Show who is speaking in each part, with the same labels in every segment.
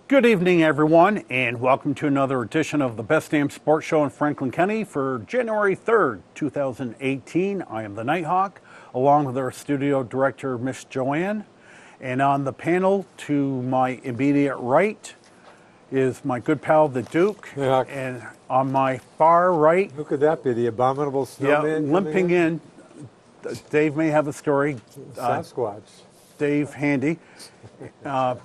Speaker 1: Good evening, everyone, and welcome to another edition of the Best Damn Sports Show in Franklin County for January 3rd, 2018. I am the Nighthawk, along with our studio director, Miss Joanne. And on the panel to my immediate right is my good pal, the Duke.
Speaker 2: Yeah.
Speaker 1: And on my far right,
Speaker 2: Who could that be? The abominable snowman?
Speaker 1: limping in. Dave may have a story.
Speaker 2: Sasquatch.
Speaker 1: Dave Handy.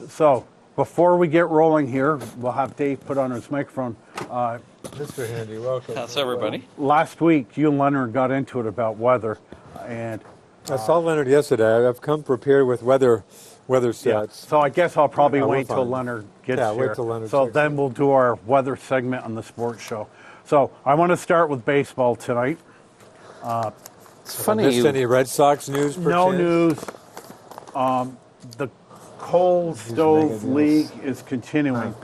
Speaker 1: So before we get rolling here, we'll have Dave put on his microphone.
Speaker 2: Mr. Handy, welcome.
Speaker 3: How's everybody?
Speaker 1: Last week, you and Leonard got into it about weather, and
Speaker 2: I saw Leonard yesterday. I've come prepared with weather sets.
Speaker 1: so I guess I'll probably
Speaker 2: Yeah, we're
Speaker 1: wait till
Speaker 2: fine.
Speaker 1: Leonard gets
Speaker 2: Yeah,
Speaker 1: here.
Speaker 2: wait till Leonard
Speaker 1: so
Speaker 2: checks
Speaker 1: then
Speaker 2: in.
Speaker 1: we'll do our weather segment on the sports show. So I want to start with baseball tonight.
Speaker 3: It's funny
Speaker 2: Missed
Speaker 3: you.
Speaker 2: any Red Sox news?
Speaker 1: No
Speaker 2: perchance?
Speaker 1: news. The Coal Stove League is continuing.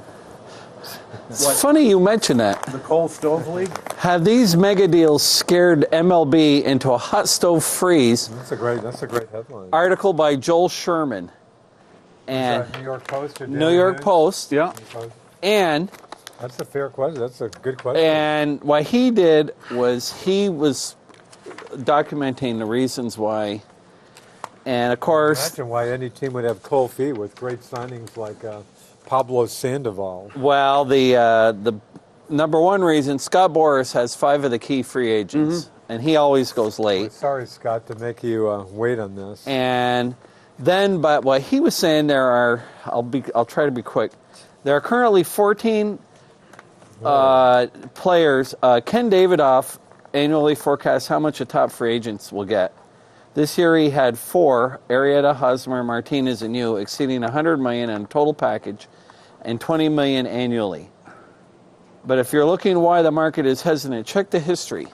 Speaker 3: It's funny you mention that.
Speaker 1: The Coal Stove League?
Speaker 3: Have these mega deals scared MLB into a hot stove freeze?
Speaker 2: That's a great headline.
Speaker 3: Article by Joel Sherman, and
Speaker 2: New York Post or
Speaker 3: New York Post.
Speaker 1: Yeah.
Speaker 3: And
Speaker 2: That's a fair question. That's a good question.
Speaker 3: and what he did was he was documenting the reasons why, and of course,
Speaker 2: Imagine why any team would have cold feet with great signings like Pablo Sandoval.
Speaker 3: well, the number one reason, Scott Boras has 5 of the key free agents, and he always goes late.
Speaker 2: Sorry, Scott, to make you wait on this.
Speaker 3: And then, but what he was saying, there are, I'll try to be quick. There are currently 14 players. Ken Davidoff annually forecasts how much the top free agents will get. This year he had 4, Arrieta, Hosmer, Martinez, and you, exceeding $100 million in total package and $20 million annually. But if you're looking why the market is hesitant, check the history.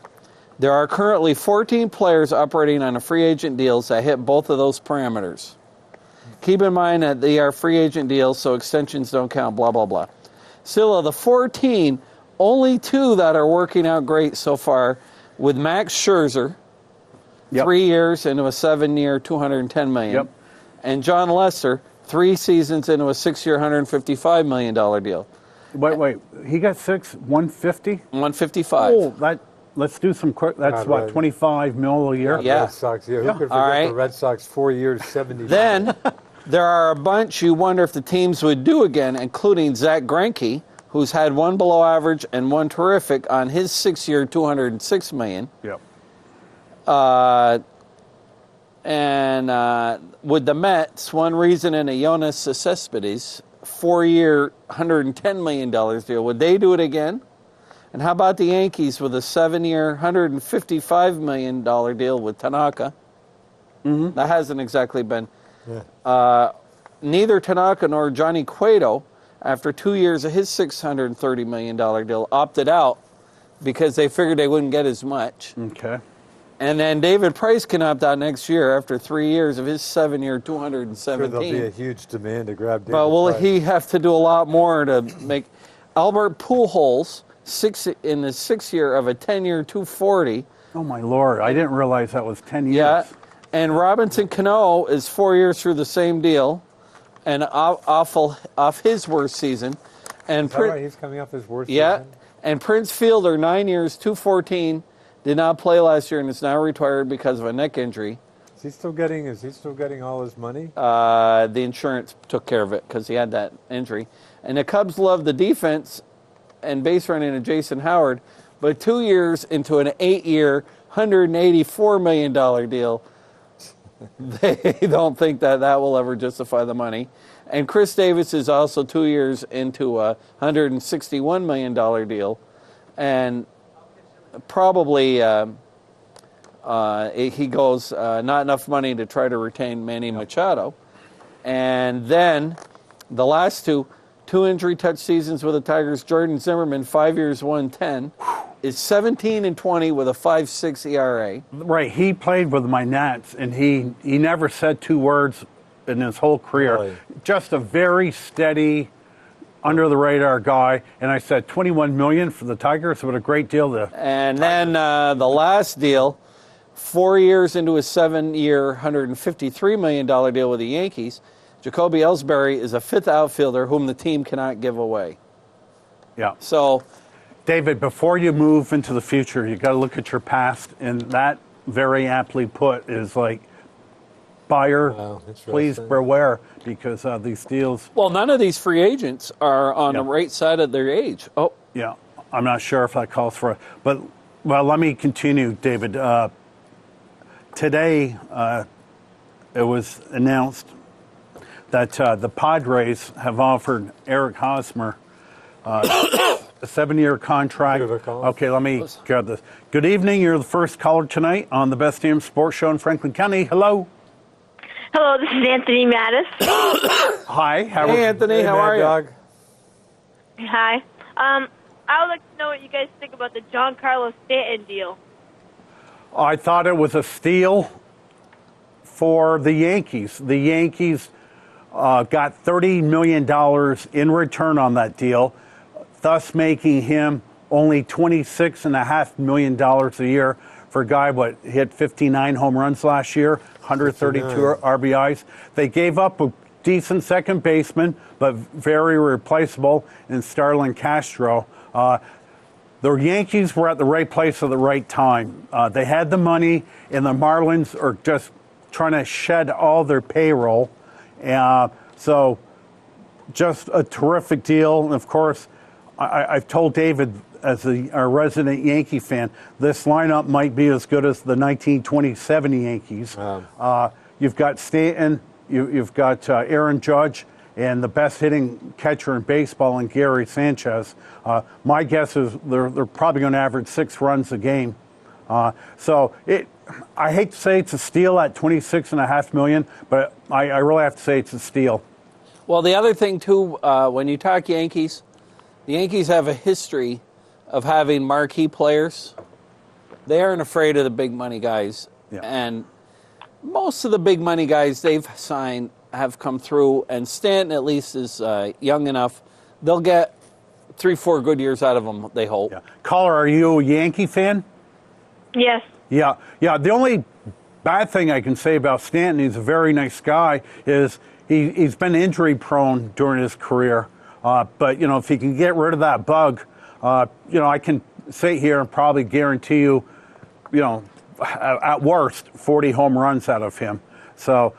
Speaker 3: There are currently 14 players operating on a free agent deals that hit both of those parameters. Keep in mind that they are free agent deals, so extensions don't count, blah, blah, blah. Still, of the 14, only 2 that are working out great so far, with Max Scherzer, 3 years into a 7-year, $210 million.
Speaker 1: Yep.
Speaker 3: And John Lester, 3 seasons into a 6-year, $155 million deal.
Speaker 1: Wait. He got 150?
Speaker 3: 155.
Speaker 1: Oh, let's do some quick. That's
Speaker 2: God,
Speaker 1: what,
Speaker 2: right.
Speaker 1: 25 mil a year?
Speaker 3: Yeah.
Speaker 2: Red Sox. Yeah, who could forget
Speaker 3: All right.
Speaker 2: the Red Sox 4 years, 70.
Speaker 3: Then there are a bunch you wonder if the teams would do again, including Zach Greinke, who's had 1 below average and 1 terrific on his 6-year, $206 million.
Speaker 1: Yep.
Speaker 3: And with the Mets, one reason in a Jonas Cespedes 4-year, $110 million deal. Would they do it again? And how about the Yankees with a 7-year, $155 million deal with Tanaka? Mm-hmm. That hasn't exactly been.
Speaker 2: Yeah.
Speaker 3: Neither Tanaka nor Johnny Cueto, after 2 years of his $630 million deal, opted out because they figured they wouldn't get as much.
Speaker 1: Okay.
Speaker 3: And then David Price can opt out next year after 3 years of his 7-year, $217.
Speaker 2: Sure, there'll be a huge demand to grab David
Speaker 3: But will
Speaker 2: Price.
Speaker 3: he have to do a lot more to make Albert Pujols in the 6th year of a 10-year, $240?
Speaker 1: Oh, my Lord. I didn't realize that was 10 years.
Speaker 3: Yeah, and Robinson Cano is 4 years through the same deal, and off his worst season. And
Speaker 2: Is that right? He's coming off his worst season?
Speaker 3: And Prince Fielder, 9 years, $214, did not play last year and is now retired because of a neck injury.
Speaker 2: Is he still getting all his money?
Speaker 3: The insurance took care of it because he had that injury. And the Cubs love the defense and base running of Jason Howard, but 2 years into an 8-year, $184 million deal, they don't think that will ever justify the money. And Chris Davis is also 2 years into a $161 million deal, and probably he goes not enough money to try to retain Manny Machado. And then the last two injury-touched seasons with the Tigers, Jordan Zimmerman, 5 years, 110, is 17-20 with a 5.6 ERA.
Speaker 1: Right. He played with my Nats, and he never said 2 words in his whole career.
Speaker 2: Really?
Speaker 1: Just a very steady, under-the-radar guy. And I said, $21 million for the Tigers? What a great deal to...
Speaker 3: And then the last deal, 4 years into a 7-year, $153 million deal with the Yankees, Jacoby Ellsbury is a fifth outfielder whom the team cannot give away.
Speaker 1: Yeah.
Speaker 3: So,
Speaker 1: David, before you move into the future, you got to look at your past, and that very aptly put is like, buyer, please
Speaker 2: interesting.
Speaker 1: beware, because these deals.
Speaker 3: well, none of these free agents are on
Speaker 1: Yeah.
Speaker 3: the right side of their age. Oh,
Speaker 1: Yeah, I'm not sure if that calls for it, but well, let me continue, David. Today, it was announced that the Padres have offered Eric Hosmer a 7-year contract.
Speaker 2: Give it a call.
Speaker 1: Okay, let me grab this. Good evening. You're the first caller tonight on the Best Damn Sports Show in Franklin County. Hello.
Speaker 4: Hello, this is Anthony Mattis.
Speaker 1: Hi. How
Speaker 3: hey, Anthony, how
Speaker 2: Mad
Speaker 3: are you?
Speaker 2: Dog.
Speaker 4: Hi. I would like to know what you guys think about the Giancarlo Stanton deal.
Speaker 1: I thought it was a steal for the Yankees. The Yankees got $30 million in return on that deal, thus making him only $26.5 million a year for a guy what hit 59 home runs last year, 132 RBIs. They gave up a decent second baseman, but very replaceable in Starlin Castro. The Yankees were at the right place at the right time. They had the money, and the Marlins are just trying to shed all their payroll. So just a terrific deal. And, of course, I've told David, as a resident Yankee fan, this lineup might be as good as the 1927 Yankees. You've got Stanton, you've got Aaron Judge, and the best hitting catcher in baseball in Gary Sanchez. My guess is they're probably going to average 6 runs a game. I hate to say it's a steal at $26.5 million, but I really have to say it's a steal.
Speaker 3: Well, the other thing, too, when you talk Yankees, the Yankees have a history of having marquee players. They aren't afraid of the big money guys.
Speaker 1: Yeah.
Speaker 3: And most of the big money guys they've signed have come through, and Stanton at least is young enough. They'll get 3-4 good years out of him, they hope.
Speaker 1: Yeah. Caller, are you a Yankee fan?
Speaker 4: Yes.
Speaker 1: Yeah. The only bad thing I can say about Stanton, he's a very nice guy, is he's been injury prone during his career. But, if he can get rid of that bug, I can sit here and probably guarantee you, at worst, 40 home runs out of him. So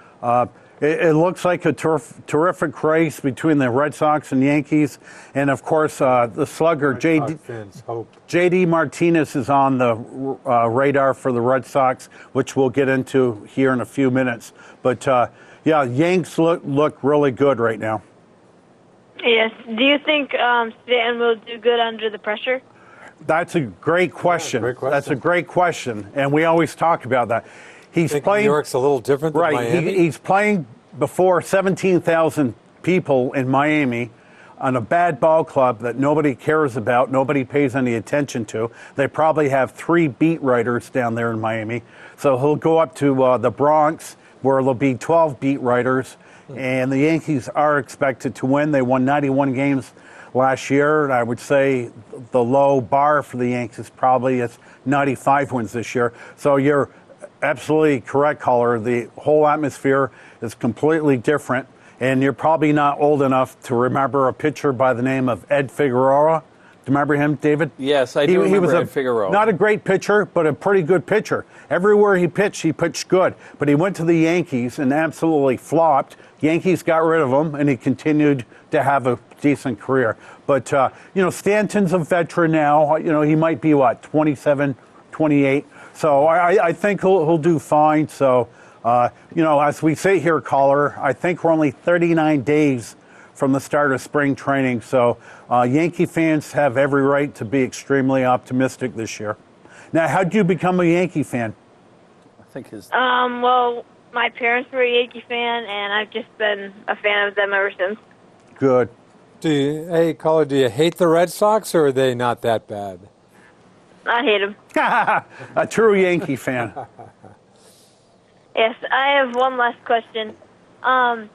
Speaker 1: it looks like a terrific race between the Red Sox and Yankees. And, of course, the slugger, J.D. Martinez, is on the radar for the Red Sox, which we'll get into here in a few minutes. But, Yanks look really good right now.
Speaker 4: Yes. Do you think Stanton will do good under the pressure?
Speaker 1: That's a great question.
Speaker 2: Great question.
Speaker 1: That's a great question, and we always talk about that. He's
Speaker 2: Think
Speaker 1: playing.
Speaker 2: New York's a little different than
Speaker 1: right.
Speaker 2: Miami?
Speaker 1: He's playing before 17,000 people in Miami on a bad ball club that nobody cares about, nobody pays any attention to. They probably have 3 beat writers down there in Miami. So he'll go up to the Bronx, where there'll be 12 beat writers, and the Yankees are expected to win. They won 91 games last year, and I would say the low bar for the Yankees probably is 95 wins this year. So you're absolutely correct, caller. The whole atmosphere is completely different, and you're probably not old enough to remember a pitcher by the name of Ed Figueroa. Do you remember him, David?
Speaker 3: Yes, I do remember Ed Figueroa.
Speaker 1: Not a great pitcher, but a pretty good pitcher. Everywhere he pitched good. But he went to the Yankees and absolutely flopped. Yankees got rid of him, and he continued to have a decent career. But, Stanton's a veteran now. He might be, 27, 28. So I think he'll do fine. So, as we say here, caller, I think we're only 39 days from the start of spring training. So Yankee fans have every right to be extremely optimistic this year. Now, how did you become a Yankee fan?
Speaker 3: I think his.
Speaker 4: Well, my parents were a Yankee fan, and I've just been a fan of them ever since.
Speaker 1: Good.
Speaker 2: Hey, caller, do you hate the Red Sox, or are they not that bad?
Speaker 4: I hate them.
Speaker 1: A true Yankee fan.
Speaker 4: Yes, I have one last question. How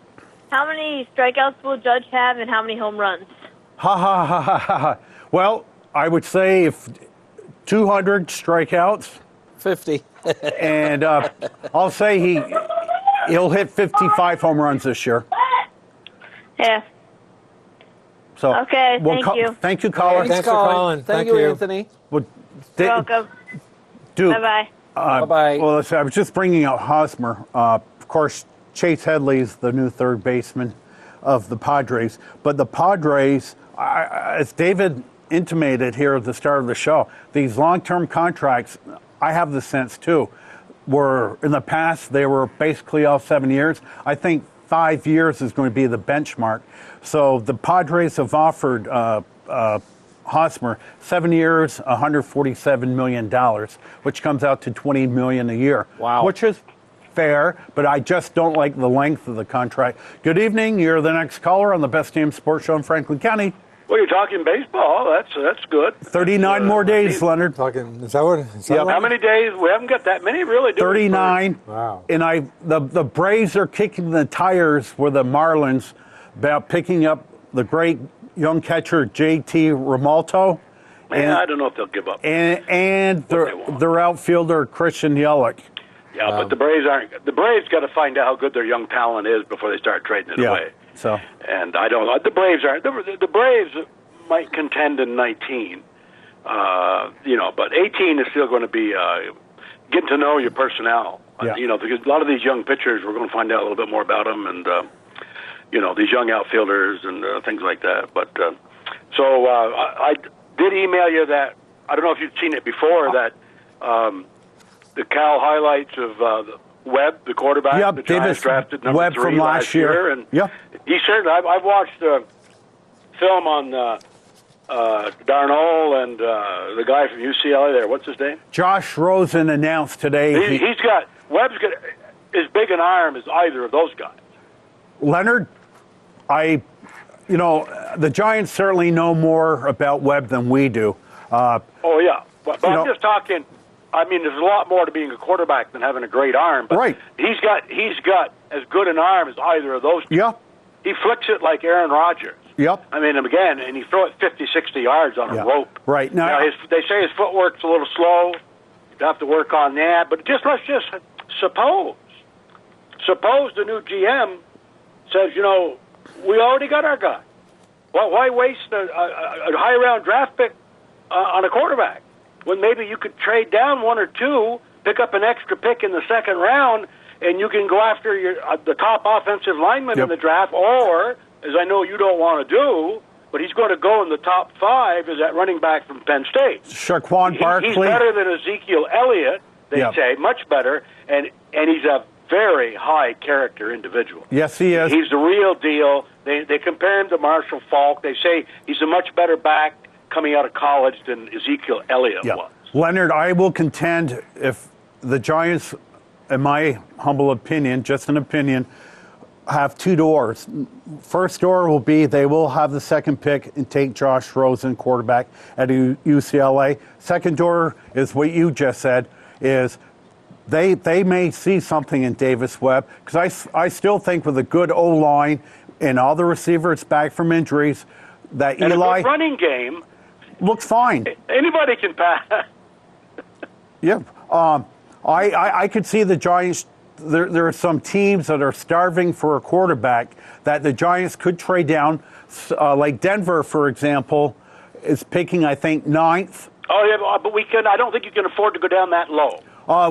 Speaker 4: many strikeouts will Judge have, and how many home runs?
Speaker 1: Ha. Well, I would say if 200 strikeouts,
Speaker 3: 50.
Speaker 1: and I'll say he'll hit 55 home runs this year.
Speaker 4: Yeah.
Speaker 1: So
Speaker 4: Okay, thank you.
Speaker 1: Thank you, caller.
Speaker 2: Thanks for calling.
Speaker 3: Thank you, Anthony.
Speaker 1: Well,
Speaker 4: You're welcome.
Speaker 1: Duke,
Speaker 4: Bye-bye.
Speaker 3: Bye-bye.
Speaker 1: Well, listen, I was just bringing out Hosmer. Of course, Chase Headley's the new third baseman of the Padres. But the Padres, as David intimated here at the start of the show, these long-term contracts, I have the sense too, were in the past, they were basically all 7 years. I think 5 years is going to be the benchmark. So the Padres have offered Hosmer 7 years, $147 million, which comes out to $20 million a year.
Speaker 3: Wow.
Speaker 1: Which is fair, but I just don't like the length of the contract. Good evening. You're the next caller on the Best Damn Sports Show in Franklin County.
Speaker 5: Well, you're talking baseball. That's good.
Speaker 1: 39 more days, Leonard.
Speaker 2: Talking, is that what? Is that
Speaker 1: Yep.
Speaker 2: what-
Speaker 5: How many days? We haven't got that many, really. Do we?
Speaker 1: 39.
Speaker 2: Wow.
Speaker 1: And the Braves are kicking the tires for the Marlins about picking up the great young catcher JT Romalto.
Speaker 5: Man, I don't know if they'll give up.
Speaker 1: And
Speaker 5: they want.
Speaker 1: their outfielder Christian Yelich.
Speaker 5: Yeah, but the Braves aren't. The Braves got to find out how good their young talent is before they start trading it away.
Speaker 1: So
Speaker 5: And I don't know. The Braves aren't. The Braves might contend in 19. But 18 is still going to be getting to know your personnel.
Speaker 1: Yeah.
Speaker 5: Because a lot of these young pitchers, we're going to find out a little bit more about them, and these young outfielders and things like that. But so I did email you that. I don't know if you've seen it before, that the Cal highlights of Webb, the quarterback,
Speaker 1: Yep,
Speaker 5: the Giants
Speaker 1: Davis
Speaker 5: drafted number
Speaker 1: Webb
Speaker 5: 3
Speaker 1: from last year.
Speaker 5: and
Speaker 1: Yeah.
Speaker 5: he certainly. I've watched film on Darnold and the guy from UCLA there. What's his name?
Speaker 1: Josh Rosen announced today.
Speaker 5: He's got Webb's got as big an arm as either of those guys.
Speaker 1: Leonard, the Giants certainly know more about Webb than we do.
Speaker 5: Oh yeah, but I'm just talking. I mean, there's a lot more to being a quarterback than having a great arm. But
Speaker 1: Right.
Speaker 5: He's got as good an arm as either of those two.
Speaker 1: Yeah.
Speaker 5: He flicks it like Aaron Rodgers.
Speaker 1: Yep.
Speaker 5: I mean, again, and he throw it 50, 60 yards on a rope.
Speaker 1: Right. Now,
Speaker 5: They say his footwork's a little slow. You have to work on that. But let's just suppose the new GM says, we already got our guy. Well, why waste a high-round draft pick on a quarterback when maybe you could trade down 1 or 2, pick up an extra pick in the second round, and you can go after the top offensive lineman in the draft, or, as I know you don't want to do, but he's going to go in the top 5, is that running back from Penn State.
Speaker 1: Shaquan Barkley.
Speaker 5: He's better than Ezekiel Elliott, they say, much better, and he's a very high character individual.
Speaker 1: Yes, he is.
Speaker 5: He's the real deal. They compare him to Marshall Faulk. They say he's a much better back coming out of college than Ezekiel Elliott was.
Speaker 1: Leonard, I will contend if the Giants, in my humble opinion, just an opinion, have 2 doors. First door will be they will have the second pick and take Josh Rosen, quarterback at UCLA. Second door is what you just said, is they may see something in Davis Webb, because I still think with a good O-line and all the receivers back from injuries, that
Speaker 5: And
Speaker 1: Eli
Speaker 5: a good running game,
Speaker 1: looks fine.
Speaker 5: anybody can pass.
Speaker 1: Yeah. I could see the Giants. There are some teams that are starving for a quarterback that the Giants could trade down, like Denver, for example, is picking, I think, 9th.
Speaker 5: Oh yeah, but I don't think you can afford to go down that low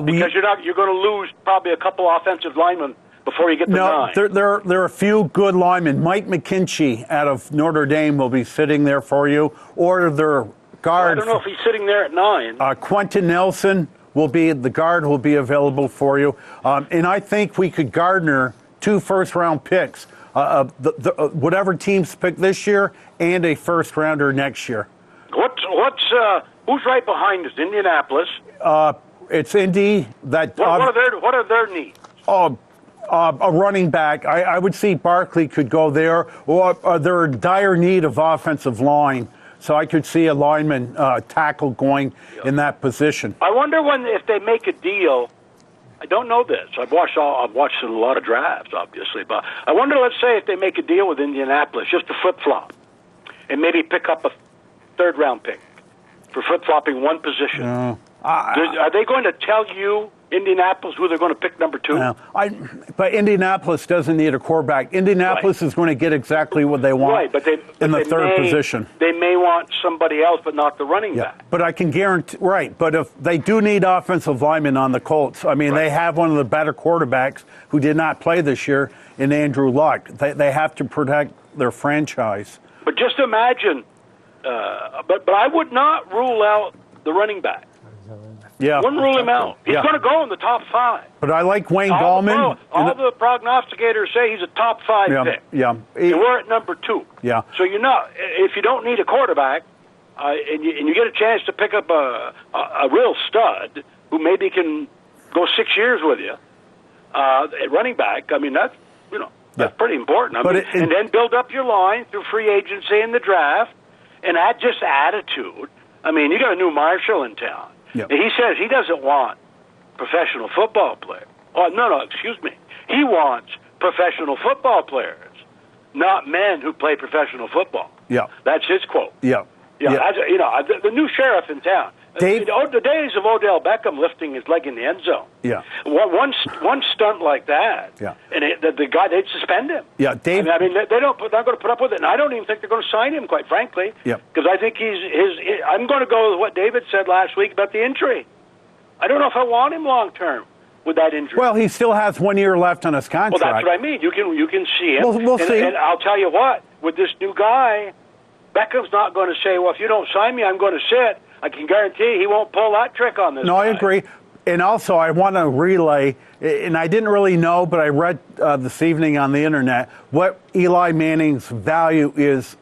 Speaker 5: because you're going to lose probably a couple offensive linemen before you get to 9.
Speaker 1: There are a few good linemen. Mike McKinchey out of Notre Dame will be sitting there for you, or their guard.
Speaker 5: I don't know if he's sitting there at 9.
Speaker 1: Quentin Nelson the guard will be available for you, and I think we could garner 2 first-round picks, whatever teams pick this year, and a first-rounder next year.
Speaker 5: Who's right behind us? Indianapolis.
Speaker 1: It's Indy.
Speaker 5: What are their needs?
Speaker 1: A running back. I would see Barkley could go there, or they're in dire need of offensive line. So I could see a lineman tackle going in that position.
Speaker 5: I wonder if they make a deal. I don't know this. I've watched a lot of drafts, obviously, but I wonder. Let's say if they make a deal with Indianapolis, just to flip flop, and maybe pick up a 3rd-round pick for flip flopping one position. Are they going to tell you Indianapolis who they're going to pick number 2?
Speaker 1: But Indianapolis doesn't need a quarterback. Indianapolis is going to get exactly what they want
Speaker 5: Right, but
Speaker 1: in the third position.
Speaker 5: They may want somebody else, but not the running back.
Speaker 1: But I can guarantee, right, but if they do need offensive linemen on the Colts, I mean, they have one of the better quarterbacks who did not play this year in Andrew Luck. They have to protect their franchise.
Speaker 5: But just imagine, but I would not rule out the running back.
Speaker 1: Yeah.
Speaker 5: Wouldn't rule him out. He's going to go in the top 5.
Speaker 1: But I like Wayne Gallman.
Speaker 5: All the prognosticators say he's a top 5 pick.
Speaker 1: Yeah.
Speaker 5: And we're at number 2.
Speaker 1: Yeah.
Speaker 5: So you're not, if you don't need a quarterback, and you get a chance to pick up a real stud who maybe can go 6 years with you at running back, I mean, that's pretty important. And then build up your line through free agency and the draft, and add just attitude. I mean, you got a new Marshall in town.
Speaker 1: Yep.
Speaker 5: And he says he doesn't want professional football players. Oh, no, excuse me. He wants professional football players, not men who play professional football.
Speaker 1: Yeah.
Speaker 5: That's his quote.
Speaker 1: Yeah.
Speaker 5: The new sheriff in town.
Speaker 1: Dave,
Speaker 5: the days of Odell Beckham lifting his leg in the end zone.
Speaker 1: Yeah.
Speaker 5: One stunt like that.
Speaker 1: Yeah.
Speaker 5: And the guy, they'd suspend him.
Speaker 1: Yeah, Dave.
Speaker 5: I mean, they're not going to put up with it, and I don't even think they're going to sign him, quite frankly.
Speaker 1: Yeah.
Speaker 5: Because I think I'm going to go with what David said last week about the injury. I don't know if I want him long term with that injury.
Speaker 1: Well, he still has 1 year left on his contract.
Speaker 5: Well, that's what I mean. You can see him.
Speaker 1: We'll see.
Speaker 5: And I'll tell you what, with this new guy, Beckham's not going to say, well, if you don't sign me, I'm going to sit. I can guarantee he won't pull that trick on this guy.
Speaker 1: I agree. And also, I want to relay, and I didn't really know, but I read this evening on the internet what Eli Manning's value is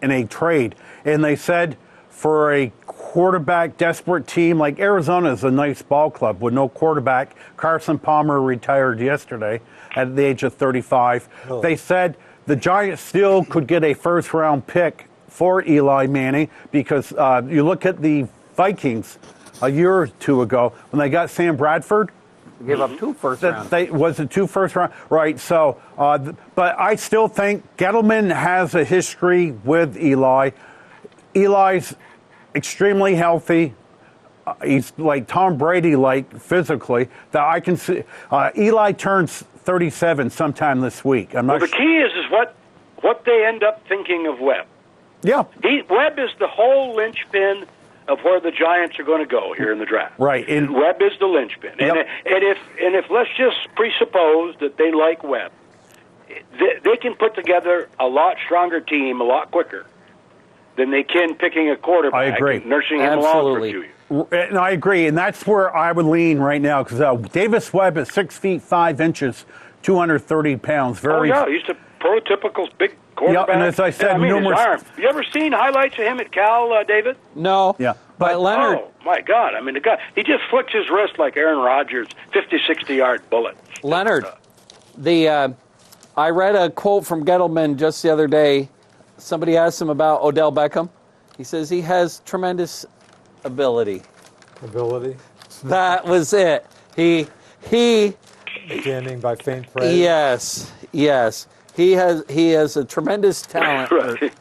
Speaker 1: in a trade. And they said for a quarterback desperate team, like Arizona is a nice ball club with no quarterback. Carson Palmer retired yesterday at the age of 35.
Speaker 2: Oh.
Speaker 1: They said the Giants still could get a first-round pick for Eli Manning because you look at the Vikings a year or two ago when they got Sam Bradford.
Speaker 3: They gave up 2 first rounds.
Speaker 1: Was it 2 first round? Right. So, but I still think Gettleman has a history with Eli. Eli's extremely healthy. He's like Tom Brady, like physically. That I can see. Eli turns 37 sometime this week. I'm not.
Speaker 5: Well, the key is what they end up thinking of Webb.
Speaker 1: Yeah.
Speaker 5: Webb is the whole linchpin of where the Giants are going to go here in the draft.
Speaker 1: Right.
Speaker 5: And Webb is the linchpin.
Speaker 1: Yep.
Speaker 5: And if let's just presuppose that they like Webb, they can put together a lot stronger team a lot quicker than they can picking a quarterback
Speaker 1: I agree.
Speaker 5: and nursing him along for a few years.
Speaker 1: And I agree, and that's where I would lean right now because Davis Webb is 6 feet 5 inches, 230 pounds. Very.
Speaker 5: Oh yeah, he's the prototypical big quarterback.
Speaker 1: Yeah, and as I said, numerous.
Speaker 5: His arm. You ever seen highlights of him at Cal, David?
Speaker 3: No.
Speaker 1: Yeah.
Speaker 3: But Leonard.
Speaker 5: Oh my God! I mean, the guy, he just flicks his wrist like Aaron Rodgers, 50, 60-yard bullet.
Speaker 3: Leonard, I read a quote from Gettleman just the other day. Somebody asked him about Odell Beckham. He says he has tremendous ability.
Speaker 2: Ability?
Speaker 3: That was it. He.
Speaker 2: Standing by faint praise?
Speaker 3: Yes. He has a tremendous talent.
Speaker 5: Right.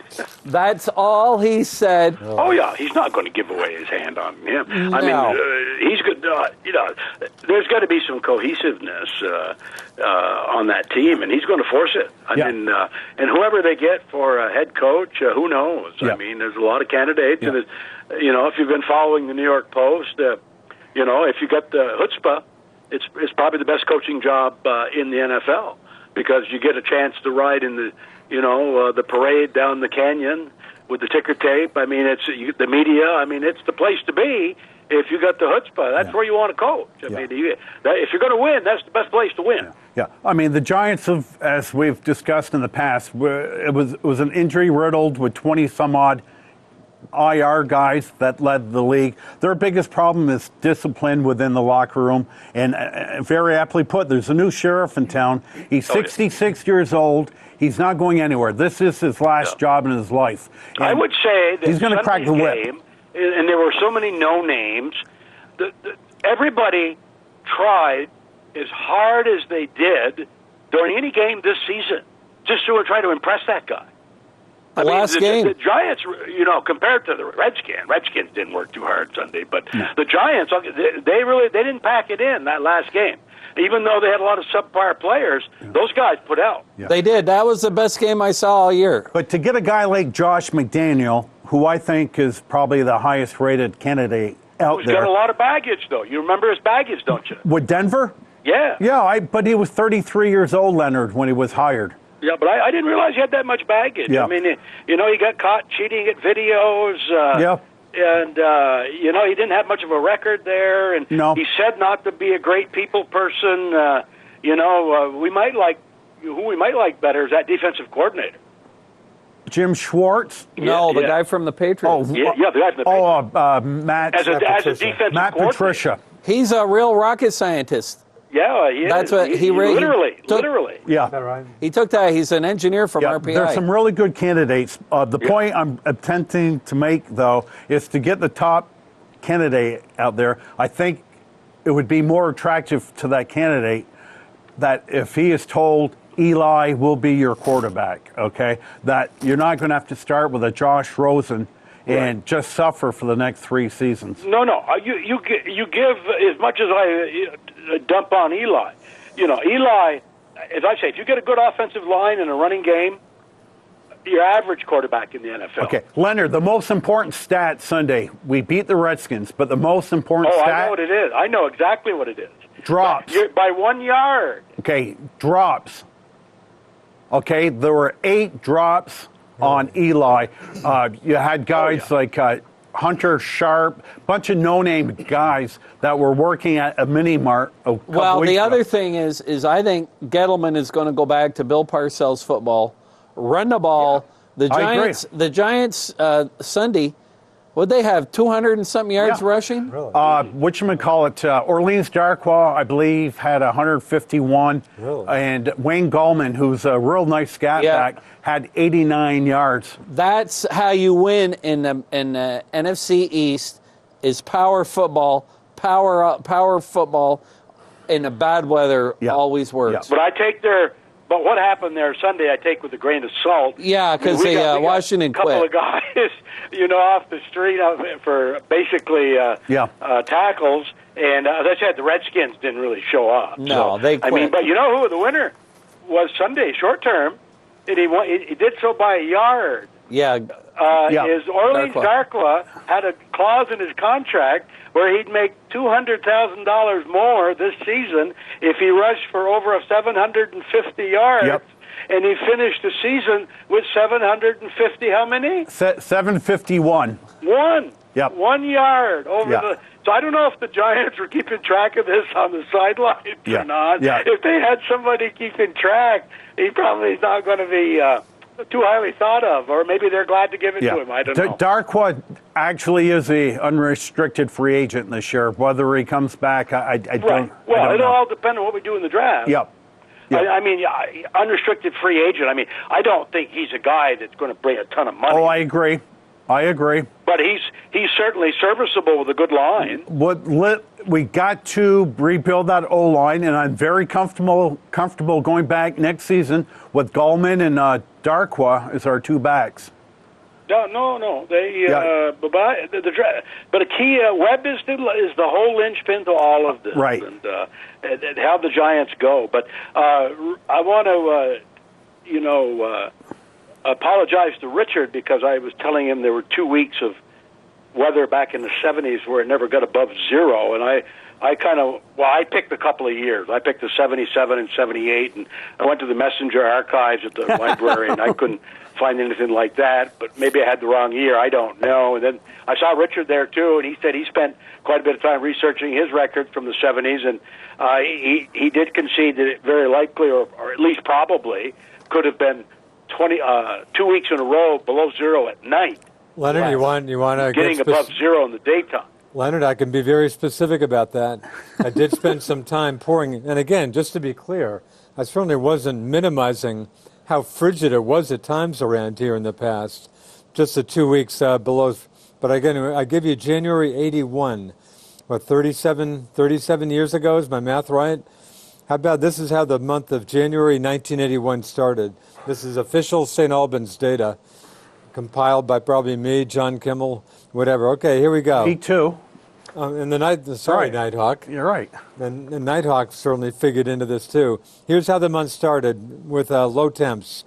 Speaker 3: That's all he said.
Speaker 5: Oh yeah, he's not going to give away his hand on him.
Speaker 3: No.
Speaker 5: I mean, he's good. There's got to be some cohesiveness on that team, and he's going to force it. I mean, and whoever they get for a head coach, who knows?
Speaker 1: Yeah.
Speaker 5: I mean, there's a lot of candidates,
Speaker 1: Yeah.
Speaker 5: and if you've been following the New York Post, if you got the chutzpah, it's probably the best coaching job in the NFL. Because you get a chance to ride in the parade down the canyon with the ticker tape. I mean, the media. I mean, it's the place to be if you got the chutzpah. That's where you want to coach. I mean, if you're going to win, that's the best place to win.
Speaker 1: Yeah. I mean, the Giants have, as we've discussed in the past, it was an injury riddled with 20 some odd IR guys that led the league. Their biggest problem is discipline within the locker room. And very aptly put, there's a new sheriff in town. He's 66 years old. He's not going anywhere. This is his last job in his life. And
Speaker 5: I would say that
Speaker 1: he's going to crack the whip.
Speaker 5: Game, and there were so many no names. Everybody tried as hard as they did during any game this season just to try to impress that guy.
Speaker 3: The last game.
Speaker 5: The Giants, compared to the Redskins didn't work too hard Sunday, but the Giants, they didn't pack it in that last game. Even though they had a lot of subpar players, those guys put out.
Speaker 1: Yeah.
Speaker 3: They did. That was the best game I saw all year.
Speaker 1: But to get a guy like Josh McDaniel, who I think is probably the highest rated candidate out
Speaker 5: He's
Speaker 1: there.
Speaker 5: got a lot of baggage, though. You remember his baggage, don't you?
Speaker 1: With Denver?
Speaker 5: Yeah.
Speaker 1: Yeah, but he was 33 years old, Leonard, when he was hired.
Speaker 5: Yeah, but I didn't realize he had that much baggage.
Speaker 1: Yeah.
Speaker 5: I mean, he got caught cheating at videos.
Speaker 1: Yeah.
Speaker 5: And, he didn't have much of a record there. And
Speaker 1: No.
Speaker 5: he said not to be a great people person. Who we might like better is that defensive coordinator.
Speaker 1: Jim Schwartz?
Speaker 3: No, the
Speaker 5: Yeah.
Speaker 3: guy from the Patriots.
Speaker 5: Yeah, the guy from the Patriots.
Speaker 1: Matt.
Speaker 5: As a defensive
Speaker 1: Matt
Speaker 5: coordinator.
Speaker 1: Patricia.
Speaker 3: He's a real rocket scientist.
Speaker 5: Yeah, he
Speaker 3: That's
Speaker 5: is.
Speaker 3: what he really-
Speaker 5: literally.
Speaker 3: took-
Speaker 5: Literally.
Speaker 1: Yeah.
Speaker 2: Is that right?
Speaker 3: He took that. He's an engineer from
Speaker 1: Yeah,
Speaker 3: RPI.
Speaker 1: there's some really good candidates. The point I'm attempting to make, though, is to get the top candidate out there. I think it would be more attractive to that candidate that if he is told Eli will be your quarterback, okay, that you're not going to have to start with a Josh Rosen and just suffer for the next 3 seasons.
Speaker 5: No. You give as much as I dump on Eli. Eli, as I say, if you get a good offensive line and a running game, your average quarterback in the NFL.
Speaker 1: Okay, Leonard, the most important stat Sunday, we beat the Redskins, but the most important stat...
Speaker 5: I know what it is. I know exactly what it is.
Speaker 1: Drops.
Speaker 5: By 1 yard.
Speaker 1: Okay, drops. Okay, there were 8 drops on Eli. You had guys like Hunter Sharp, bunch of no-name guys that were working at a mini-mart a couple
Speaker 3: Well,
Speaker 1: weeks
Speaker 3: the
Speaker 1: ago.
Speaker 3: other thing is I think Gettleman is going to go back to Bill Parcells football, run the ball.
Speaker 1: I agree.
Speaker 3: The Giants Sunday, would they have 200 and something yards
Speaker 1: Yeah.
Speaker 3: rushing?
Speaker 2: Really?
Speaker 1: Whatchamacallit, Orleans Darkwa, I believe, had 151.
Speaker 2: Really?
Speaker 1: And Wayne Gallman, who's a real nice scat
Speaker 3: Yeah.
Speaker 1: back, had 89 yards.
Speaker 3: That's how you win in the NFC East is power football. Power football in the bad weather
Speaker 1: Yeah.
Speaker 3: always works.
Speaker 5: But what happened there Sunday, I take with a grain of salt.
Speaker 3: Yeah, because
Speaker 5: We got
Speaker 3: Washington
Speaker 5: a couple
Speaker 3: quit.
Speaker 5: of guys, off the street for basically tackles. And as I said, the Redskins didn't really show up.
Speaker 3: No, they quit.
Speaker 5: I mean, but you know who the winner was Sunday, short term, and he did so by a yard.
Speaker 3: Yeah,
Speaker 5: Is Orleans Darkwa had a clause in his contract where he'd make $200,000 more this season if he rushed for over 750 yards.
Speaker 1: Yep.
Speaker 5: And he finished the season with 750. How many?
Speaker 1: 751.
Speaker 5: One.
Speaker 1: Yep.
Speaker 5: 1 yard over
Speaker 1: Yeah.
Speaker 5: the. So I don't know if the Giants were keeping track of this on the sidelines
Speaker 1: Yeah.
Speaker 5: or not.
Speaker 1: Yeah.
Speaker 5: If they had somebody keeping track, he probably is not going to be too highly thought of, or maybe they're glad to give it to him. I don't know.
Speaker 1: Darkwa actually is a unrestricted free agent this year. Whether he comes back, I
Speaker 5: Right.
Speaker 1: don't.
Speaker 5: Well,
Speaker 1: I don't
Speaker 5: it'll
Speaker 1: know.
Speaker 5: all depend on what we do in the draft.
Speaker 1: Yep. Yep.
Speaker 5: I mean, unrestricted free agent. I mean, I don't think he's a guy that's going to bring a ton of money.
Speaker 1: Oh, I agree.
Speaker 5: But he's certainly serviceable with a good line.
Speaker 1: We got to rebuild that O line, and I'm very comfortable going back next season with Gallman and Darkwa as our 2 backs.
Speaker 5: No. They but a key Webb is the whole linchpin to all of this,
Speaker 1: Right.
Speaker 5: And how the Giants go. But I want to apologize to Richard because I was telling him there were 2 weeks of weather back in the 70s where it never got above 0, and I picked a couple of years. I picked the 77 and 78, and I went to the Messenger archives at the library, and I couldn't find anything like that, but maybe I had the wrong year. I don't know. And then I saw Richard there, too, and he said he spent quite a bit of time researching his records from the 70s, and he did concede that it very likely, or at least probably, could have been 2 weeks in a row below 0 at night.
Speaker 2: Leonard, you want to
Speaker 5: getting above 0 in the daytime.
Speaker 2: Leonard, I can be very specific about that. I did spend some time pouring, and again, just to be clear, I certainly wasn't minimizing how frigid it was at times around here in the past, just the 2 weeks below. But again, I give you January 81, 37 years ago, is my math right? How about this is how the month of January 1981 started. This is official St. Albans data. compiled by probably me, John Kimmel, whatever. Okay, here we go.
Speaker 1: Me too.
Speaker 2: And Sorry,
Speaker 1: Right.
Speaker 2: Nighthawk.
Speaker 1: You're right.
Speaker 2: And Nighthawk certainly figured into this too. Here's how the month started with low temps.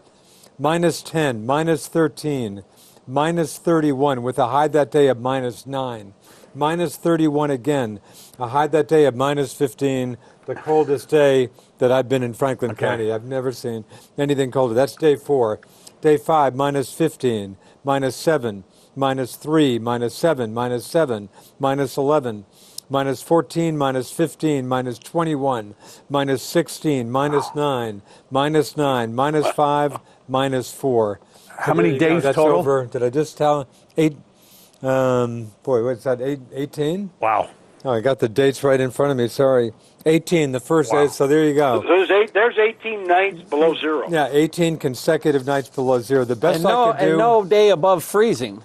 Speaker 2: -10, -13, -31 with a high that day of -9. -31 again, a high that day of -15, the coldest day that I've been in Franklin County. I've never seen anything colder. That's day 4. Day 5, -15, -7, -3, -7, -7, -11, -14, -15, -21, -16, -9, -9, -5, -4.
Speaker 1: How many
Speaker 2: There you go.
Speaker 1: days
Speaker 2: That's
Speaker 1: total?
Speaker 2: Over. Did I just tell? 8. Boy, what's that? 18?
Speaker 1: Wow.
Speaker 2: Oh, I got the dates right in front of me. Sorry. 18, the first
Speaker 1: Wow.
Speaker 2: day. So there you go.
Speaker 5: There's 18 nights below zero.
Speaker 2: Yeah, 18 consecutive nights below zero. The best I could do.
Speaker 3: And no day above freezing.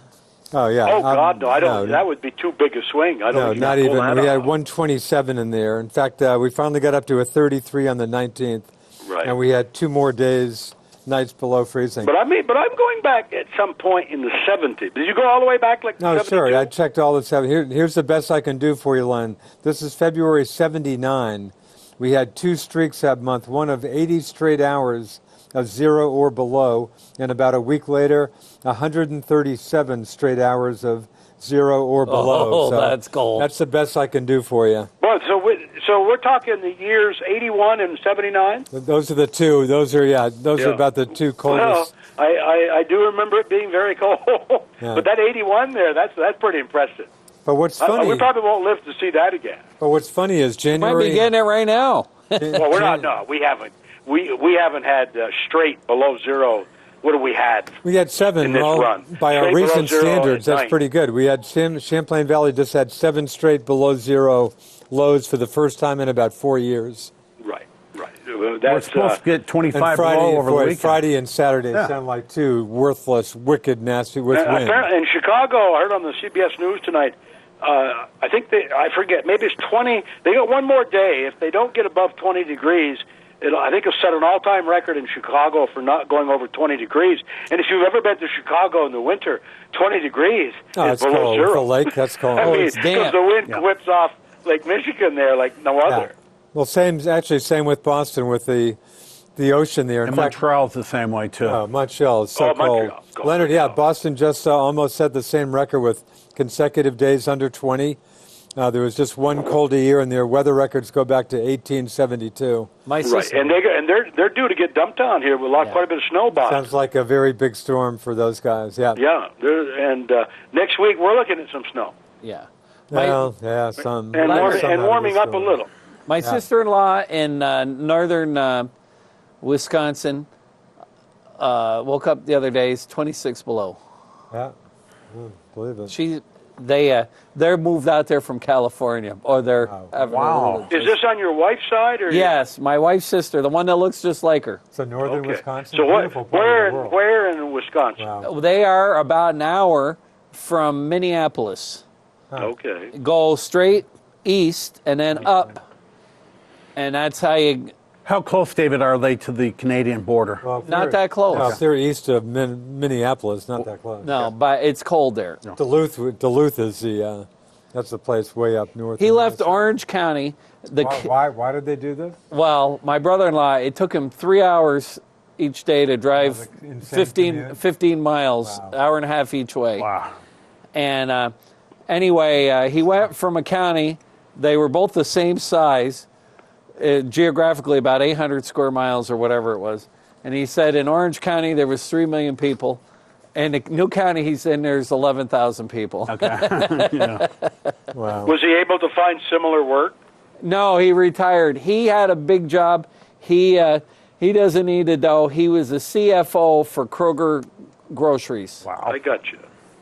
Speaker 2: Oh yeah.
Speaker 5: Oh God, no! I don't.
Speaker 2: No,
Speaker 5: That would be too big a swing. I don't.
Speaker 2: no,
Speaker 5: think
Speaker 2: not
Speaker 5: you can pull
Speaker 2: even.
Speaker 5: that
Speaker 2: We had
Speaker 5: off.
Speaker 2: 127 in there. In fact, we finally got up to a 33 on the 19th,
Speaker 5: Right.
Speaker 2: and we had 2 more days, nights below freezing.
Speaker 5: But I'm going back at some point in the 70s. Did you go all the way back like
Speaker 2: No,
Speaker 5: 72?
Speaker 2: sure. I checked all this out. Here's the best I can do for you, Len. This is February 79. We had 2 streaks that month, one of 80 straight hours of 0 or below, and about a week later, 137 straight hours of 0 or below.
Speaker 3: Oh,
Speaker 2: So
Speaker 3: that's cold.
Speaker 2: That's the best I can do for you.
Speaker 5: Well, so we're talking the years 81 and 79.
Speaker 2: Those are the 2. Those are
Speaker 5: Yeah.
Speaker 2: about the 2
Speaker 5: Well,
Speaker 2: coldest.
Speaker 5: I do remember it being very cold.
Speaker 2: Yeah.
Speaker 5: But that 81 there, that's pretty impressive.
Speaker 2: But what's funny?
Speaker 5: We probably won't live to see that again.
Speaker 2: But what's funny is
Speaker 3: Might
Speaker 2: January.
Speaker 3: be getting it right now.
Speaker 5: Well, we're not. No, we haven't. We haven't had straight below zero. What have we had?
Speaker 2: We had 7.
Speaker 5: in this
Speaker 2: well,
Speaker 5: run.
Speaker 2: by our
Speaker 5: Straight below
Speaker 2: recent
Speaker 5: zero
Speaker 2: standards,
Speaker 5: at
Speaker 2: that's
Speaker 5: night.
Speaker 2: pretty good. We had Champlain Valley just had 7 straight below zero lows for the first time in about 4 years.
Speaker 5: Right.
Speaker 1: We're
Speaker 5: That's
Speaker 1: supposed to get
Speaker 2: And
Speaker 1: 25
Speaker 2: Friday,
Speaker 1: below over the
Speaker 2: boy,
Speaker 1: weekend.
Speaker 2: Friday and Saturday
Speaker 1: Yeah.
Speaker 2: sound like 2 worthless, wicked, nasty with wind.
Speaker 5: apparently in Chicago. I heard on the CBS News tonight. I think I forget. Maybe it's 20. They got one more day. If they don't get above 20 degrees, I think it'll set an all-time record in Chicago for not going over 20 degrees. And if you've ever been to Chicago in the winter, 20 degrees
Speaker 2: Oh,
Speaker 5: is
Speaker 2: it's
Speaker 5: below
Speaker 2: cold.
Speaker 5: zero.
Speaker 2: With the lake, that's cold.
Speaker 5: I mean,
Speaker 3: it's damp.
Speaker 5: because the wind
Speaker 1: Yeah.
Speaker 5: whips off Lake Michigan there like no other.
Speaker 2: Well, same with Boston with the ocean there. In
Speaker 1: And
Speaker 2: fact,
Speaker 1: Montreal's the same way, too.
Speaker 2: Montreal is so
Speaker 5: Oh,
Speaker 2: cold.
Speaker 5: Montreal's cold.
Speaker 2: Leonard, yeah, Boston just almost set the same record with consecutive days under 20. There was just one cold a year, and their weather records go back to 1872.
Speaker 3: My
Speaker 5: Right,
Speaker 3: sister.
Speaker 5: and they're due to get dumped on here with quite a bit of snow. Boston.
Speaker 2: Sounds like a very big storm for those guys. Yeah.
Speaker 5: Yeah, and next week we're looking at some snow
Speaker 3: Yeah.
Speaker 2: Well, yeah, some.
Speaker 5: and,
Speaker 3: Leonard-
Speaker 2: some out of
Speaker 5: warming
Speaker 2: the
Speaker 5: up a
Speaker 2: storm.
Speaker 5: little.
Speaker 3: My sister-in-law in northern Wisconsin woke up the other day. It's 26 below.
Speaker 2: Yeah, believe it.
Speaker 3: They're moved out there from California, or they're having a
Speaker 1: Wow.
Speaker 3: little-
Speaker 5: Is this on your wife's side or?
Speaker 3: Yes, my wife's sister, the one that looks just like her.
Speaker 2: So northern
Speaker 5: Okay.
Speaker 2: Wisconsin,
Speaker 5: So
Speaker 2: beautiful part of the world.
Speaker 5: where in Wisconsin?
Speaker 2: Wow.
Speaker 3: They are about an hour from Minneapolis.
Speaker 5: Okay.
Speaker 3: Go straight east and then up, and that's how you.
Speaker 1: How close, David, are they to the Canadian border?
Speaker 2: Well, if
Speaker 3: Not
Speaker 2: they're-
Speaker 3: that close.
Speaker 2: No, if they're east of Minneapolis, not that close.
Speaker 3: No, but it's cold there.
Speaker 2: Duluth is that's the place way up north.
Speaker 3: He
Speaker 2: in
Speaker 3: left
Speaker 2: Minnesota.
Speaker 3: Orange County.
Speaker 2: Why did they do this?
Speaker 3: Well, my brother-in-law, it took him 3 hours each day to drive
Speaker 2: That's an insane
Speaker 3: 15 miles,
Speaker 2: Wow.
Speaker 3: hour and a half each way.
Speaker 1: Wow.
Speaker 3: And anyway, he went from a county, they were both the same size, geographically about 800 square miles or whatever it was. And he said in Orange County there was 3 million people. And in New County, he said there's 11,000 people.
Speaker 1: Yeah.
Speaker 2: Wow.
Speaker 5: Was he able to find similar work?
Speaker 3: No, he retired. He had a big job. He doesn't need a dough. He was a CFO for Kroger Groceries.
Speaker 1: Wow.
Speaker 5: I got you.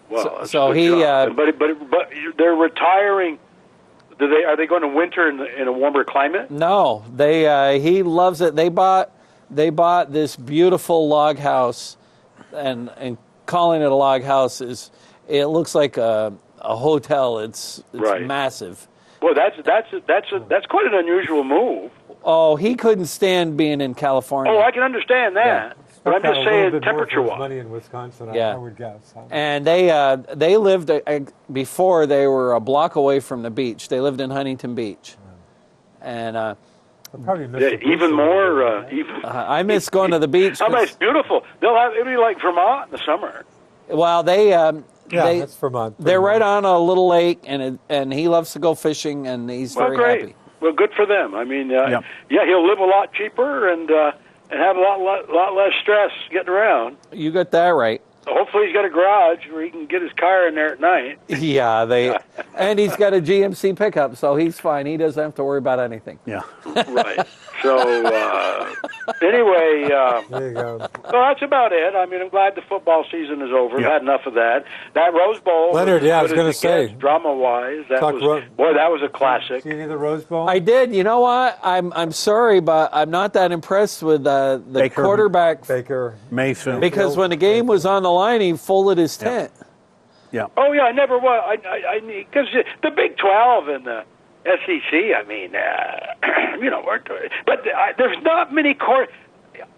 Speaker 5: Well,
Speaker 3: So-
Speaker 5: that's
Speaker 3: so
Speaker 5: a good
Speaker 3: he,
Speaker 5: job. but they're retiring. Are they going to winter in a warmer climate?
Speaker 3: No, he loves it. They bought this beautiful log house, and calling it a log house it looks like a hotel. It's
Speaker 5: Right.
Speaker 3: massive.
Speaker 5: Well, that's quite an unusual move.
Speaker 3: Oh, he couldn't stand being in California.
Speaker 5: Oh, I can understand that. But I'm
Speaker 2: Got
Speaker 5: just
Speaker 2: a little
Speaker 5: saying,
Speaker 2: bit more for his
Speaker 5: temperature-wise.
Speaker 2: money in Wisconsin,
Speaker 3: Yeah.
Speaker 2: I would guess.
Speaker 3: And they lived before they were a block away from the beach. They lived in Huntington Beach, and
Speaker 2: I probably missed
Speaker 5: Yeah,
Speaker 2: the beach
Speaker 5: even
Speaker 2: a little
Speaker 5: more.
Speaker 2: bit,
Speaker 5: Even.
Speaker 3: I miss going to the beach.
Speaker 5: How
Speaker 3: 'cause-
Speaker 5: about it's beautiful? It'll be like Vermont in the summer.
Speaker 3: Well, they
Speaker 2: Yeah,
Speaker 3: they
Speaker 2: that's Vermont.
Speaker 3: they're right on a little lake, and he loves to go fishing, and he's
Speaker 5: Well,
Speaker 3: very
Speaker 5: great.
Speaker 3: happy.
Speaker 5: Well, good for them. I mean,
Speaker 1: Yep.
Speaker 5: yeah, he'll live a lot cheaper and have a lot less stress getting around.
Speaker 3: You got that right.
Speaker 5: Hopefully, he's got a garage where he can get his car in there at night.
Speaker 3: Yeah, and he's got a GMC pickup, so he's fine. He doesn't have to worry about anything.
Speaker 1: Yeah.
Speaker 5: Right. So anyway,
Speaker 2: There you go.
Speaker 5: well, that's about it. I mean, I'm glad the football season is over. We've
Speaker 1: Yeah.
Speaker 5: had enough of that. That Rose Bowl,
Speaker 2: Leonard, yeah, I was
Speaker 5: going
Speaker 2: gonna
Speaker 5: to
Speaker 2: say.
Speaker 5: drama-wise, that
Speaker 2: Talk
Speaker 5: was that was a classic.
Speaker 2: See any of the Rose Bowl?
Speaker 3: I did. You know what? I'm sorry, but I'm not that impressed with the
Speaker 1: Baker.
Speaker 3: quarterback
Speaker 2: Baker.
Speaker 1: Mason.
Speaker 3: because when the game was on the line, he folded his tent.
Speaker 1: Yeah.
Speaker 5: Oh yeah, I never was. I because the Big 12 and the SEC. I mean, but there's not many